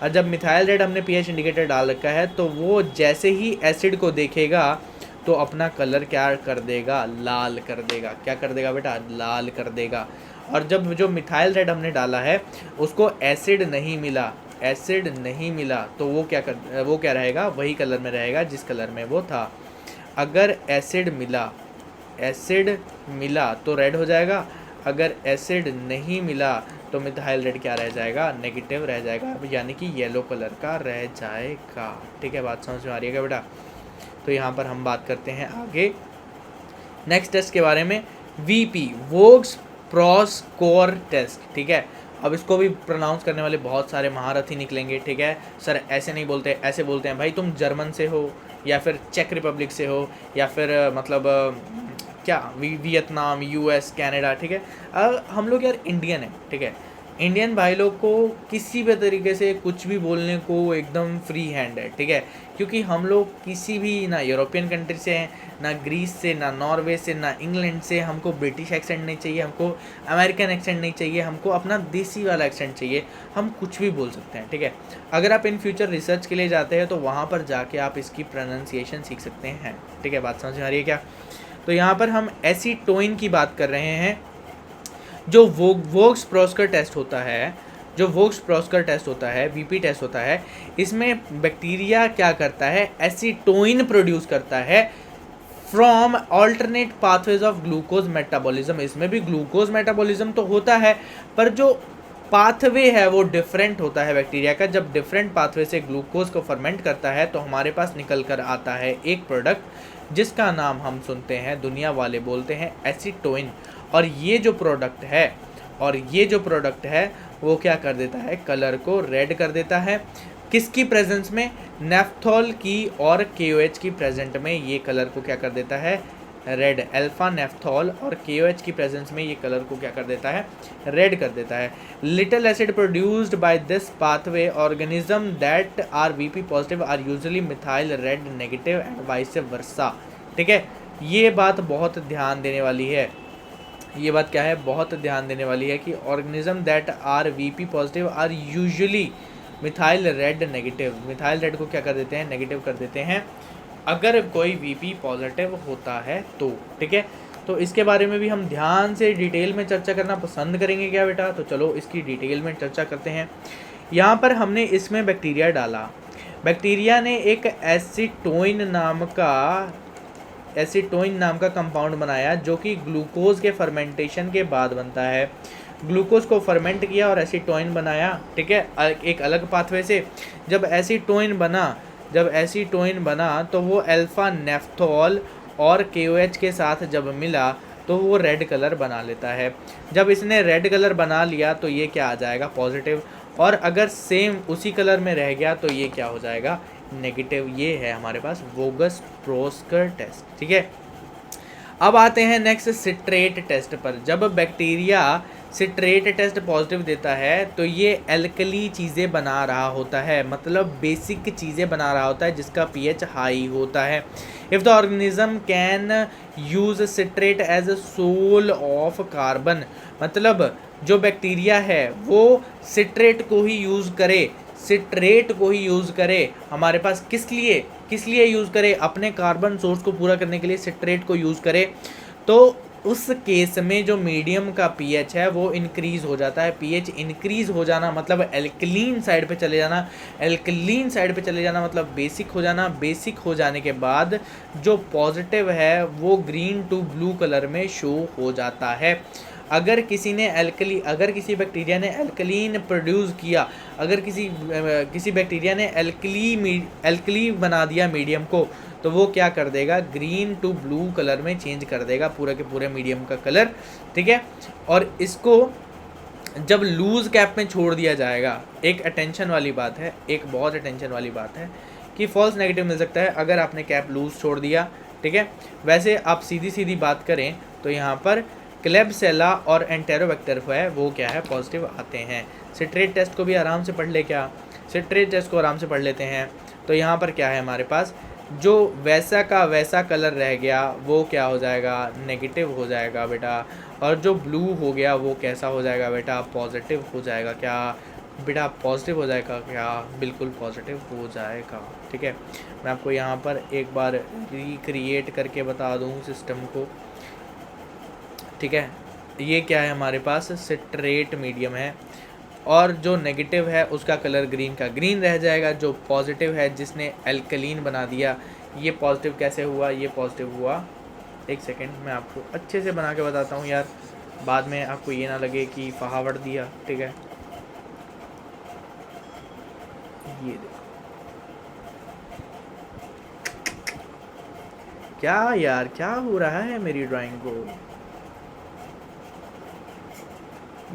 और जब मिथाइल रेड हमने pH इंडिकेटर डाल रखा है तो वो जैसे ही एसिड को देखेगा तो अपना कलर क्या कर देगा, लाल कर देगा। क्या कर देगा बेटा, लाल कर देगा। और जब जो मिथाइल रेड हमने डाला है उसको एसिड नहीं मिला, एसिड नहीं मिला, तो वो क्या रहेगा, वही कलर में रहेगा जिस कलर में वो था। अगर एसिड मिला तो रेड हो जाएगा, अगर एसिड नहीं मिला तो मिथाइल रेड क्या रह जाएगा, नेगेटिव रह जाएगा, यानी कि येलो कलर का रह जाएगा। ठीक है, बात समझ में आ रही है क्या बेटा? तो यहाँ पर हम बात करते हैं आगे नेक्स्ट टेस्ट के बारे में, वीपी वोग्स प्रोस्कोर टेस्ट। ठीक है, अब इसको भी प्रोनाउंस करने वाले बहुत सारे महारथी निकलेंगे। ठीक है सर, ऐसे नहीं बोलते, ऐसे बोलते हैं। भाई तुम जर्मन से हो या फिर चेक रिपब्लिक से हो या फिर क्या वियतनाम, यूएस, कनाडा। ठीक है, हम लोग यार इंडियन है। ठीक है, इंडियन भाई लोग को किसी भी तरीके से कुछ भी बोलने को एकदम फ्री हैंड है। ठीक है, क्योंकि हम लोग किसी भी ना यूरोपियन कंट्री से हैं, ना ग्रीस से, ना नॉर्वे से, ना इंग्लैंड से। हमको ब्रिटिश एक्सेंट नहीं चाहिए, हमको अमेरिकन एक्सेंट नहीं चाहिए, हमको अपना देसी वाला एक्सेंट चाहिए। हम कुछ भी बोल सकते हैं। ठीक है, अगर आप इन फ्यूचर रिसर्च के लिए जाते हैं तो वहाँ पर जाके आप इसकी प्रोनाउंसिएशन सीख सकते हैं। ठीक है, बात समझ में आ रही है क्या? तो यहाँ पर हम एसीटोइन की बात कर रहे हैं। जो वोग्स प्रोस्कर टेस्ट होता है, जो वोग्स प्रोस्कर टेस्ट होता है, वीपी टेस्ट होता है, इसमें बैक्टीरिया क्या करता है, एसीटोइन प्रोड्यूस करता है from alternate pathways of glucose metabolism. इसमें भी ग्लूकोज मेटाबॉलिज्म तो होता है, पर जो पाथवे है वो डिफरेंट होता है बैक्टीरिया का। जब डिफरेंट पाथवे से ग्लूकोज को फर्मेंट करता है तो हमारे पास निकल कर आता है एक प्रोडक्ट जिसका नाम हम सुनते हैं, दुनिया वाले बोलते हैं एसीटोइन। और ये जो प्रोडक्ट है वो क्या कर देता है, कलर को रेड कर देता है। किसकी प्रेजेंस में, नेफ्थॉल की और KOH की प्रेजेंट में ये कलर को क्या कर देता है, रेड। अल्फा नेफ्थॉल और KOH की प्रेजेंस में ये कलर को क्या कर देता है, रेड कर देता है। Little acid produced by this pathway organism that are VP positive are usually methyl red negative and vice versa. ठीक है, ये बात बहुत ध्यान देने वाली है। ये बात क्या है, बहुत ध्यान देने वाली है कि organism that are VP positive are usually methyl red negative. Methyl red को क्या कर देते हैं, नेगेटिव कर देते हैं अगर कोई VP पॉजिटिव होता है तो। ठीक है, तो इसके बारे में भी हम ध्यान से डिटेल में चर्चा करना पसंद करेंगे क्या बेटा? तो चलो इसकी डिटेल में चर्चा करते हैं। यहाँ पर हमने इसमें बैक्टीरिया डाला, बैक्टीरिया ने एक एसीटोइन नाम का कंपाउंड बनाया जो कि ग्लूकोज के फर्मेंटेशन के बाद बनता है। ग्लूकोज को फर्मेंट किया और एसीटोइन बनाया। ठीक है, एक अलग पाथवे से। जब एसीटोइन बना तो वो अल्फा नेफ्थॉल और KOH के साथ जब मिला तो वो रेड कलर बना लेता है। जब इसने रेड कलर बना लिया तो ये क्या आ जाएगा, पॉजिटिव। और अगर सेम उसी कलर में रह गया तो ये क्या हो जाएगा, नेगेटिव। ये है हमारे पास वोगस प्रोस्कर टेस्ट। ठीक है, अब आते हैं नेक्स्ट सिट्रेट टेस्ट पर। जब बैक्टीरिया सिट्रेट टेस्ट पॉजिटिव देता है तो ये एल्कली चीज़ें बना रहा होता है, मतलब बेसिक चीज़ें बना रहा होता है जिसका pH हाई होता है। If the organism can use citrate as a sole of carbon, मतलब जो बैक्टीरिया है वो सिट्रेट को ही यूज़ करे हमारे पास किस लिए यूज़ करे, अपने कार्बन सोर्स को पूरा करने के लिए सिट्रेट को यूज़ करे। तो उस केस में जो मीडियम का pH है वो इंक्रीज़ हो जाता है। pH इंक्रीज़ हो जाना मतलब एल्कलीन साइड पे चले जाना, एल्कलीन साइड पे चले जाना मतलब बेसिक हो जाना। बेसिक हो जाने के बाद जो पॉजिटिव है वो ग्रीन टू ब्लू कलर में शो हो जाता है। अगर किसी बैक्टीरिया ने एल्कलीन प्रोड्यूस किया, अगर किसी बैक्टीरिया ने एल्कली बना दिया मीडियम को, तो वो क्या कर देगा, ग्रीन टू ब्लू कलर में चेंज कर देगा पूरे के पूरे मीडियम का कलर। ठीक है, और इसको जब लूज कैप में छोड़ दिया जाएगा, एक अटेंशन वाली बात है, एक बहुत अटेंशन वाली बात है कि फॉल्स नेगेटिव मिल सकता है अगर आपने कैप लूज छोड़ दिया। ठीक है, वैसे आप सीधी बात करें तो यहाँ पर क्लेबसेला और एंटेरोबैक्टर है वो क्या है, पॉजिटिव आते हैं। सिट्रेट टेस्ट को भी आराम से पढ़ ले, क्या सिट्रेट टेस्ट को आराम से पढ़ लेते हैं। तो यहाँ पर क्या है हमारे पास, जो वैसा का वैसा कलर रह गया वो क्या हो जाएगा, नेगेटिव हो जाएगा बेटा। और जो ब्लू हो गया वो कैसा हो जाएगा बेटा, पॉजिटिव हो जाएगा। क्या बेटा, पॉजिटिव हो जाएगा क्या, बिल्कुल पॉजिटिव हो जाएगा। ठीक है, मैं आपको यहाँ पर एक बार रिक्रिएट करके बता दूँ सिस्टम को। ठीक है, ये क्या है हमारे पास, सिट्रेट मीडियम है, और जो नेगेटिव है उसका कलर ग्रीन का ग्रीन रह जाएगा, जो पॉजिटिव है जिसने एल्कलीन बना दिया, ये पॉजिटिव कैसे हुआ, ये पॉजिटिव हुआ। एक सेकेंड मैं आपको अच्छे से बना के बताता हूँ यार, बाद में आपको ये ना लगे कि फहावड़ दिया, ठीक है। ये देखो क्या यार, क्या हो रहा है मेरी ड्राइंग को।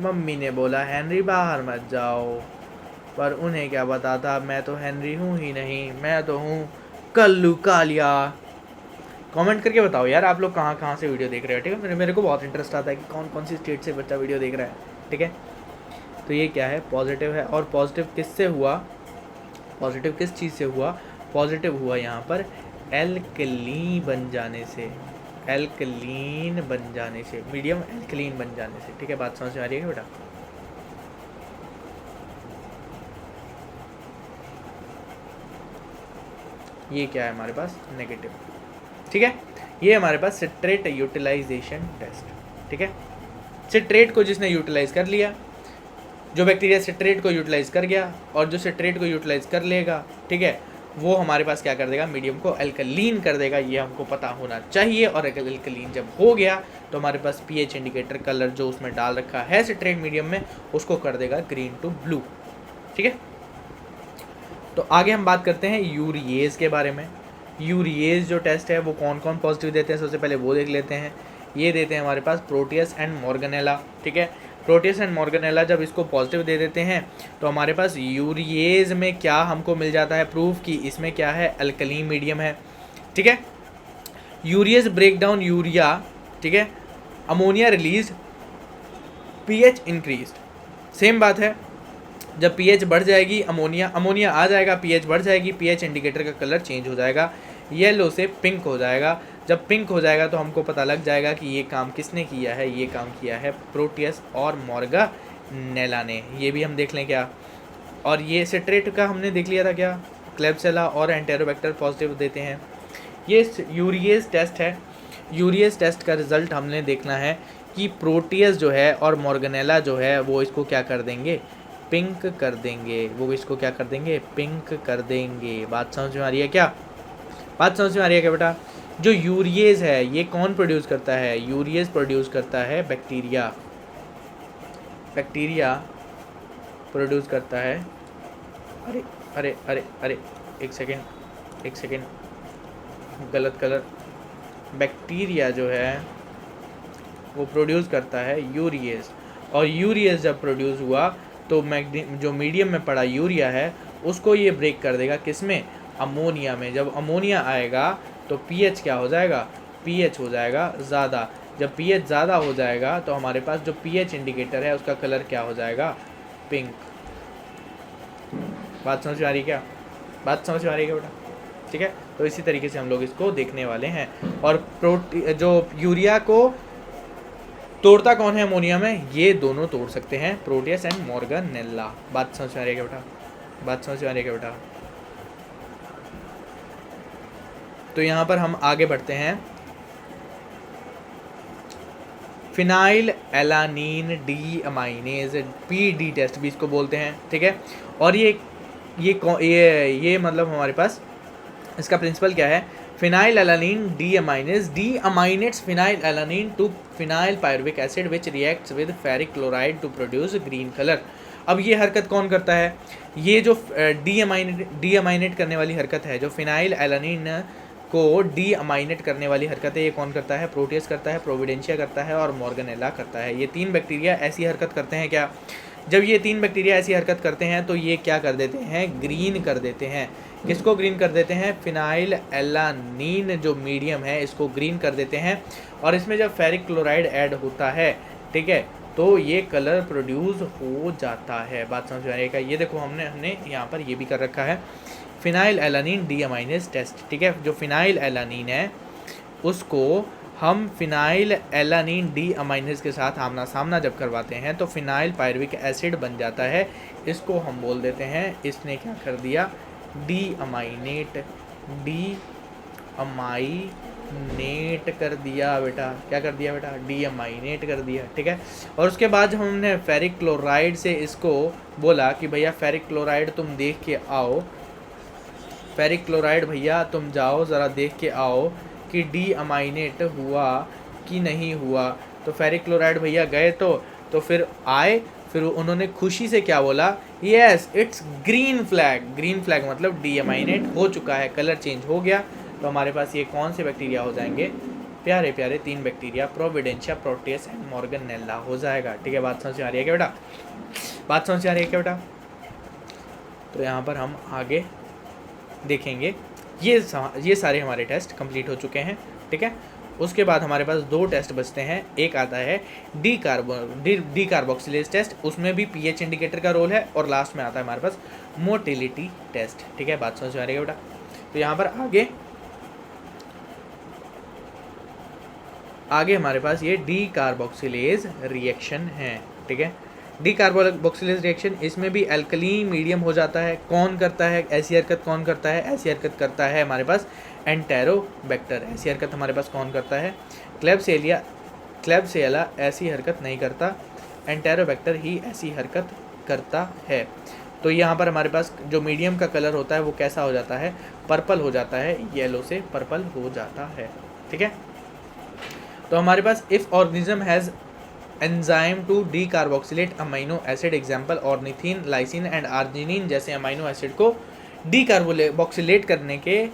मम्मी ने बोला हेनरी बाहर मत जाओ, पर उन्हें क्या पता था मैं तो हेनरी हूँ ही नहीं, मैं तो हूँ कल्लू कालिया। कमेंट करके बताओ यार आप लोग कहाँ कहाँ से वीडियो देख रहे हो, ठीक है। मेरे को बहुत इंटरेस्ट आता है कि कौन कौन सी स्टेट से बच्चा वीडियो देख रहा है, ठीक है। तो ये क्या है, पॉजिटिव है, और पॉजिटिव किससे हुआ, पॉजिटिव किस चीज़ से हुआ, पॉजिटिव हुआ यहाँ पर एल्कलीन बन जाने से, एल्कलीन बन जाने से, मीडियम एल्कलीन बन जाने से, ठीक है। बात समझ में आ रही है बेटा। ये क्या है हमारे पास, नेगेटिव, ठीक है। ये हमारे पास सिट्रेट यूटिलाइजेशन टेस्ट, ठीक है। सिट्रेट को जिसने यूटिलाइज कर लिया, जो बैक्टीरिया सिट्रेट को यूटिलाइज कर गया और जो सिट्रेट को यूटिलाइज कर लेगा, ठीक है, वो हमारे पास क्या कर देगा, मीडियम को अल्कलीन कर देगा। ये हमको पता होना चाहिए। और अल्कलीन जब हो गया तो हमारे पास पीएच इंडिकेटर कलर जो उसमें डाल रखा है सिट्रेट मीडियम में, उसको कर देगा ग्रीन टू ब्लू, ठीक है। तो आगे हम बात करते हैं यूरिएज के बारे में। यूरिएज जो टेस्ट है वो कौन कौन पॉजिटिव देते हैं, सबसे पहले वो देख लेते हैं। ये देते हैं हमारे पास प्रोटियस एंड मॉर्गनेला, ठीक है। प्रोटियस एंड मॉर्गनेला जब इसको पॉजिटिव दे देते हैं तो हमारे पास यूरिएज में क्या हमको मिल जाता है प्रूफ कि इसमें क्या है, अल्कलीन मीडियम है, ठीक है। यूरिएज ब्रेक डाउन यूरिया, ठीक है, ammonia release, pH increase. Same बात है, जब पीएच बढ़ जाएगी अमोनिया आ जाएगा, पीएच बढ़ जाएगी, पीएच इंडिकेटर का कलर चेंज हो जाएगा, येलो से पिंक हो जाएगा। जब पिंक हो जाएगा तो हमको पता लग जाएगा कि ये काम किसने किया है, ये काम किया है प्रोटियस और मॉर्गनेला ने। ये भी हम देख लें क्या, और ये सिट्रेट का हमने देख लिया था क्या, क्लेब्सिला और एंटेरोबैक्टर पॉजिटिव देते हैं। ये यूरिएज टेस्ट है, यूरिएज टेस्ट का रिजल्ट हमने देखना है कि प्रोटियस जो है और मॉर्गनेला जो है वो इसको क्या कर देंगे, पिंक कर देंगे, वो इसको क्या कर देंगे, पिंक कर देंगे। बात समझ में आ रही है क्या, बात समझ में आ रही है क्या बेटा। जो यूरिएज है ये कौन प्रोड्यूस करता है, यूरिएज प्रोड्यूस करता है बैक्टीरिया, बैक्टीरिया प्रोड्यूस करता है, अरे अरे अरे अरे एक सेकेंड गलत कलर, बैक्टीरिया जो है वो प्रोड्यूस करता है यूरिएज, और यूरिएज जब प्रोड्यूस हुआ तो जो मीडियम में पड़ा यूरिया है उसको ये ब्रेक कर देगा किसमें, अमोनिया में। जब अमोनिया आएगा तो पीएच क्या हो जाएगा, पीएच हो जाएगा ज़्यादा। जब पीएच ज़्यादा हो जाएगा तो हमारे पास जो पीएच इंडिकेटर है उसका कलर क्या हो जाएगा, पिंक। बात समझ में आ रही है क्या, बात समझ में आ रही है क्या बेटा, ठीक है। तो इसी तरीके से हम लोग इसको देखने वाले हैं। और जो यूरिया को तोड़ता कौन है अमोनिया में, ये दोनों तोड़ सकते हैं, प्रोटियस एंड मॉर्गनेला। बात समझ में आ रही है क्या बेटा, बात समझ में आ रही है क्या बेटा। तो यहाँ पर हम आगे बढ़ते हैं, phenylalanine deaminase, PD test भी इसको बोलते हैं, ठीक है। और ये मतलब हमारे पास इसका प्रिंसिपल क्या है, phenylalanine deaminase, deaminates phenylalanine to phenylpyruvic acid which reacts with ferric chloride to produce green colour. अब ये हरकत कौन करता है, ये जो डी अमाइनेट करने वाली हरकत है, जो फिनाइल एलानीन को डी अमाइनेट करने वाली हरकत है, ये कौन करता है, प्रोटियस करता है, प्रोविडेंशिया करता है और मॉर्गनेला करता है। ये तीन बैक्टीरिया ऐसी हरकत करते हैं क्या, जब ये तीन बैक्टीरिया ऐसी हरकत करते हैं तो ये क्या कर देते हैं, ग्रीन कर देते हैं। किसको ग्रीन कर देते हैं, फिनाइल एलानीन जो मीडियम है इसको ग्रीन कर देते हैं। और इसमें जब फेरिक क्लोराइड ऐड होता है, ठीक है, तो ये कलर प्रोड्यूस हो जाता है। बात समझ में आएगा। ये देखो हमने यहाँ पर ये भी कर रखा है, phenylalanine deaminase test, ठीक है। जो फिनाइल एलानीन है उसको हम फिनाइल एलानीन डी अमाइनेज के साथ आमना सामना जब करवाते हैं तो फिनाइल पायरुविक एसिड बन जाता है, इसको हम बोल देते हैं, इसने क्या कर दिया, डी अमाइनेट, डी अमाइनेट नेट कर दिया बेटा, क्या कर दिया बेटा, डीएमाइनेट कर दिया, ठीक है। और उसके बाद हमने फेरिक क्लोराइड से इसको बोला कि भैया फेरिक क्लोराइड तुम देख के आओ, फेरिक क्लोराइड भैया तुम जाओ ज़रा देख के आओ कि डीअमाइनेट हुआ कि नहीं हुआ। तो फेरिक क्लोराइड भैया गए तो फिर आए, फिर उन्होंने खुशी से क्या बोला, yes it's green flag. Green flag मतलब डीअमाइनेट हो चुका है, कलर चेंज हो गया। तो हमारे पास ये कौन से बैक्टीरिया हो जाएंगे, प्यारे प्यारे 3 बैक्टीरिया, प्रोविडेंशिया, प्रोटियस एंड मॉर्गनएला हो जाएगा, ठीक है। बात समझ आ रही है क्या बेटा, बात समझ आ रही है क्या बेटा। तो यहाँ पर हम आगे देखेंगे, ये सारे हमारे टेस्ट कंप्लीट हो चुके हैं, ठीक है। उसके बाद हमारे पास 2 टेस्ट बचते हैं। एक आता है डी कार्बोक्सिलेज टेस्ट, उसमें भी पीएच इंडिकेटर का रोल है, और लास्ट में आता है हमारे पास मोटिलिटी टेस्ट, ठीक है। बात समझ में आ रही है बेटा। तो यहाँ पर आगे हमारे पास ये डी कार्बोक्सिलेज रिएक्शन है, ठीक है। डी कार्बोक्सिलेज रिएक्शन, इसमें भी अल्कली मीडियम हो जाता है। कौन करता है ऐसी हरकत, कौन करता है ऐसी हरकत, करता है हमारे पास एंटेरोबैक्टर। ऐसी हरकत हमारे पास कौन करता है, क्लेब्सिएला ऐसी हरकत नहीं करता, एंटेरोबैक्टर ही ऐसी हरकत करता है। तो यहाँ पर हमारे पास जो मीडियम का कलर होता है वो कैसा हो जाता है, पर्पल हो जाता है, येलो से पर्पल हो जाता है, ठीक है। तो हमारे पास if organism has enzyme to decarboxylate amino acid, example ornithine, lysine and arginine जैसे अमीनो एसिड को डीकार्बोक्सिलेट करने के,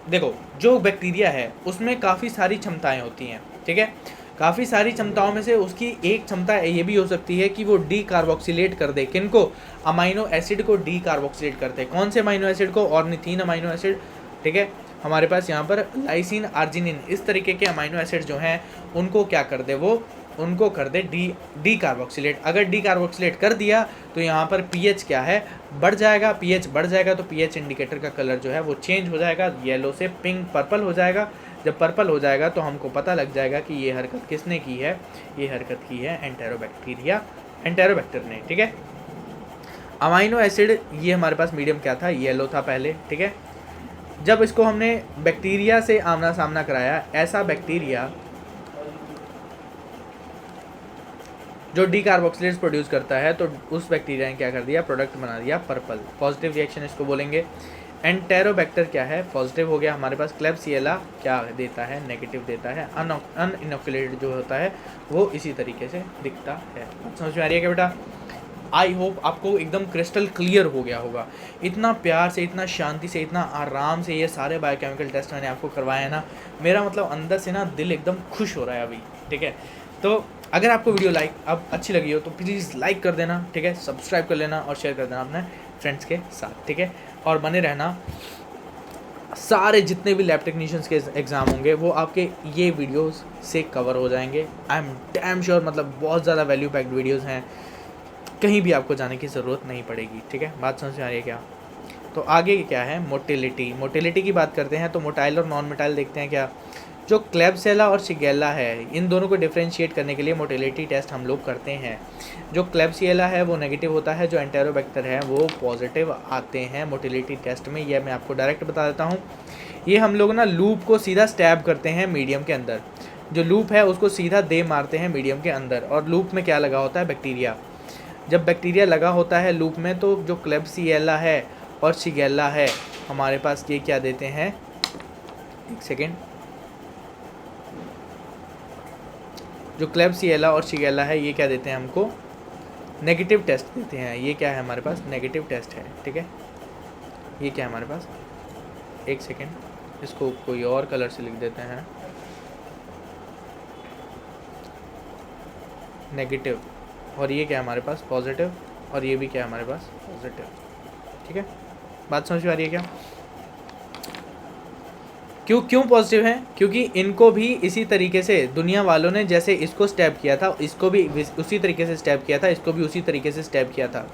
देखो जो बैक्टीरिया है उसमें काफ़ी सारी क्षमताएं होती हैं, ठीक है। काफ़ी सारी क्षमताओं में से उसकी एक क्षमता ये भी हो सकती है कि वो डीकार्बोक्सिलेट कर दे, किनको, अमीनो एसिड को डीकार्बोक्सिलेट करते हैं। कौन से अमीनो एसिड को, ऑर्निथीन अमीनो एसिड, ठीक है। हमारे पास यहाँ पर लाइसिन, आर्जिनिन, इस तरीके के अमीनो एसिड जो हैं उनको क्या कर दे, वो उनको कर दे डी कार्बोक्सिलेट। अगर डी कार्बोक्सिलेट कर दिया तो यहाँ पर पीएच क्या है, बढ़ जाएगा। पीएच बढ़ जाएगा तो पीएच इंडिकेटर का कलर जो है वो चेंज हो जाएगा, येलो से पिंक पर्पल हो जाएगा। जब पर्पल हो जाएगा तो हमको पता लग जाएगा कि ये हरकत किसने की है, ये हरकत की है एंटेरोबैक्टर ने, ठीक है। अमीनो एसिड, ये हमारे पास मीडियम क्या था, येलो था पहले, ठीक है। जब इसको हमने बैक्टीरिया से आमना सामना कराया, ऐसा बैक्टीरिया जो डीकार्बोक्सिलेट्स प्रोड्यूस करता है, तो उस बैक्टीरिया ने क्या कर दिया, प्रोडक्ट बना दिया पर्पल, पॉजिटिव रिएक्शन इसको बोलेंगे। एंटेरोबैक्टर क्या है, पॉजिटिव हो गया। हमारे पास क्लेब्सिएला क्या देता है, नेगेटिव देता है। अनइनोकुलेटेड जो होता है वो इसी तरीके से दिखता है। समझ में आ रही है क्या बेटा। आई होप आपको एकदम क्रिस्टल क्लियर हो गया होगा। इतना प्यार से, इतना शांति से, इतना आराम से ये सारे बायोकेमिकल टेस्ट मैंने आपको करवाए हैं ना, मेरा मतलब अंदर से ना दिल एकदम खुश हो रहा है अभी, ठीक है। तो अगर आपको वीडियो अब अच्छी लगी हो तो प्लीज़ लाइक कर देना, ठीक है, सब्सक्राइब कर लेना और शेयर कर देना अपने फ्रेंड्स के साथ, ठीक है। और बने रहना, सारे जितने भी लैब टेक्नीशियंस के एग्ज़ाम होंगे वो आपके ये वीडियोस से कवर हो जाएंगे। आई एम डैम श्योर, मतलब बहुत ज़्यादा वैल्यू पैक्ड वीडियोस हैं, कहीं भी आपको जाने की ज़रूरत नहीं पड़ेगी, ठीक है। बात समझ में आ रही है क्या। तो आगे क्या है, मोटिलिटी की बात करते हैं। तो मोटाइल और नॉन मोटाइल देखते हैं क्या। जो क्लेब्सिएला और शिगेला है, इन दोनों को डिफरेंशिएट करने के लिए मोटिलिटी टेस्ट हम लोग करते हैं। जो क्लेब्सिएला है वो नेगेटिव होता है, जो एंटेरोबैक्टर है वो पॉजिटिव आते हैं मोटिलिटी टेस्ट में। यह मैं आपको डायरेक्ट बता देता हूँ। ये हम लोग ना लूप को सीधा स्टैब करते हैं मीडियम के अंदर, जो लूप है उसको सीधा दे मारते हैं मीडियम के अंदर, और लूप में क्या लगा होता है, बैक्टीरिया। जब बैक्टीरिया लगा होता है लूप में, तो जो क्लेब्सिएला है और शिगेला है हमारे पास ये क्या देते हैं, एक सेकेंड, जो क्लेब्सिएला और शिगेला है ये क्या देते हैं हमको, नेगेटिव टेस्ट देते हैं। ये क्या है हमारे पास, नेगेटिव टेस्ट है, ठीक है। ये क्या है हमारे पास, एक सेकेंड, इसको कोई और कलर से लिख देते हैं, नेगेटिव। और ये क्या है हमारे पास, पॉजिटिव। और ये भी क्या है हमारे पास, पॉजिटिव, ठीक है। बात समझ में आ रही है क्या। क्यों पॉजिटिव हैं, क्योंकि इनको भी इसी तरीके से दुनिया वालों ने जैसे इसको स्टैब किया था, इसको भी उसी तरीके से स्टैब किया था, इसको भी उसी तरीके से स्टैब किया था।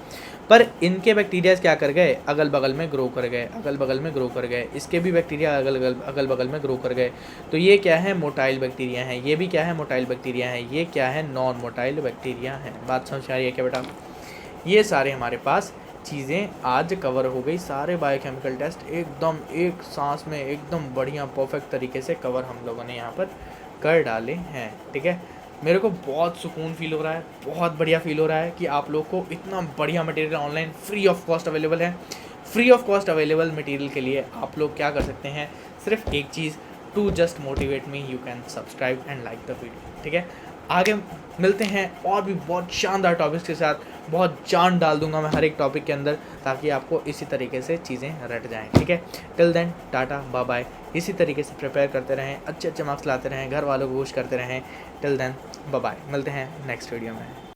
पर इनके बैक्टीरिया क्या कर गए, अगल बगल में ग्रो कर गए, अगल बगल में ग्रो कर गए। इसके भी बैक्टीरिया अगल बगल में ग्रो कर गए। तो ये क्या है, मोटाइल बैक्टीरिया हैं। ये भी क्या है, मोटाइल बैक्टीरिया हैं। ये क्या है, नॉन मोटाइल बैक्टीरिया हैं। बात समझ आ रही है क्या बेटा। ये सारे हमारे पास चीज़ें आज कवर हो गई, सारे बायोकेमिकल टेस्ट एकदम एक सांस में एकदम बढ़िया परफेक्ट तरीके से कवर हम लोगों ने यहाँ पर कर डाले हैं। ठीक है, मेरे को बहुत सुकून फील हो रहा है, बहुत बढ़िया फील हो रहा है कि आप लोग को इतना बढ़िया material online free of cost available है। Free of cost available material के लिए आप लोग क्या कर सकते हैं, सिर्फ एक चीज़, to just motivate me you can subscribe and like the video. ठीक है, आगे मिलते हैं और भी बहुत शानदार टॉपिक्स के साथ, बहुत जान डाल दूंगा मैं हर एक टॉपिक के अंदर, ताकि आपको इसी तरीके से चीज़ें रट जाएं। ठीक है, till then tata bye bye. इसी तरीके से प्रिपेयर करते रहें, अच्छे अच्छे मार्क्स लाते रहें, घर वालों को खुश करते रहें। टिल देन बाय बाय, मिलते हैं नेक्स्ट वीडियो में।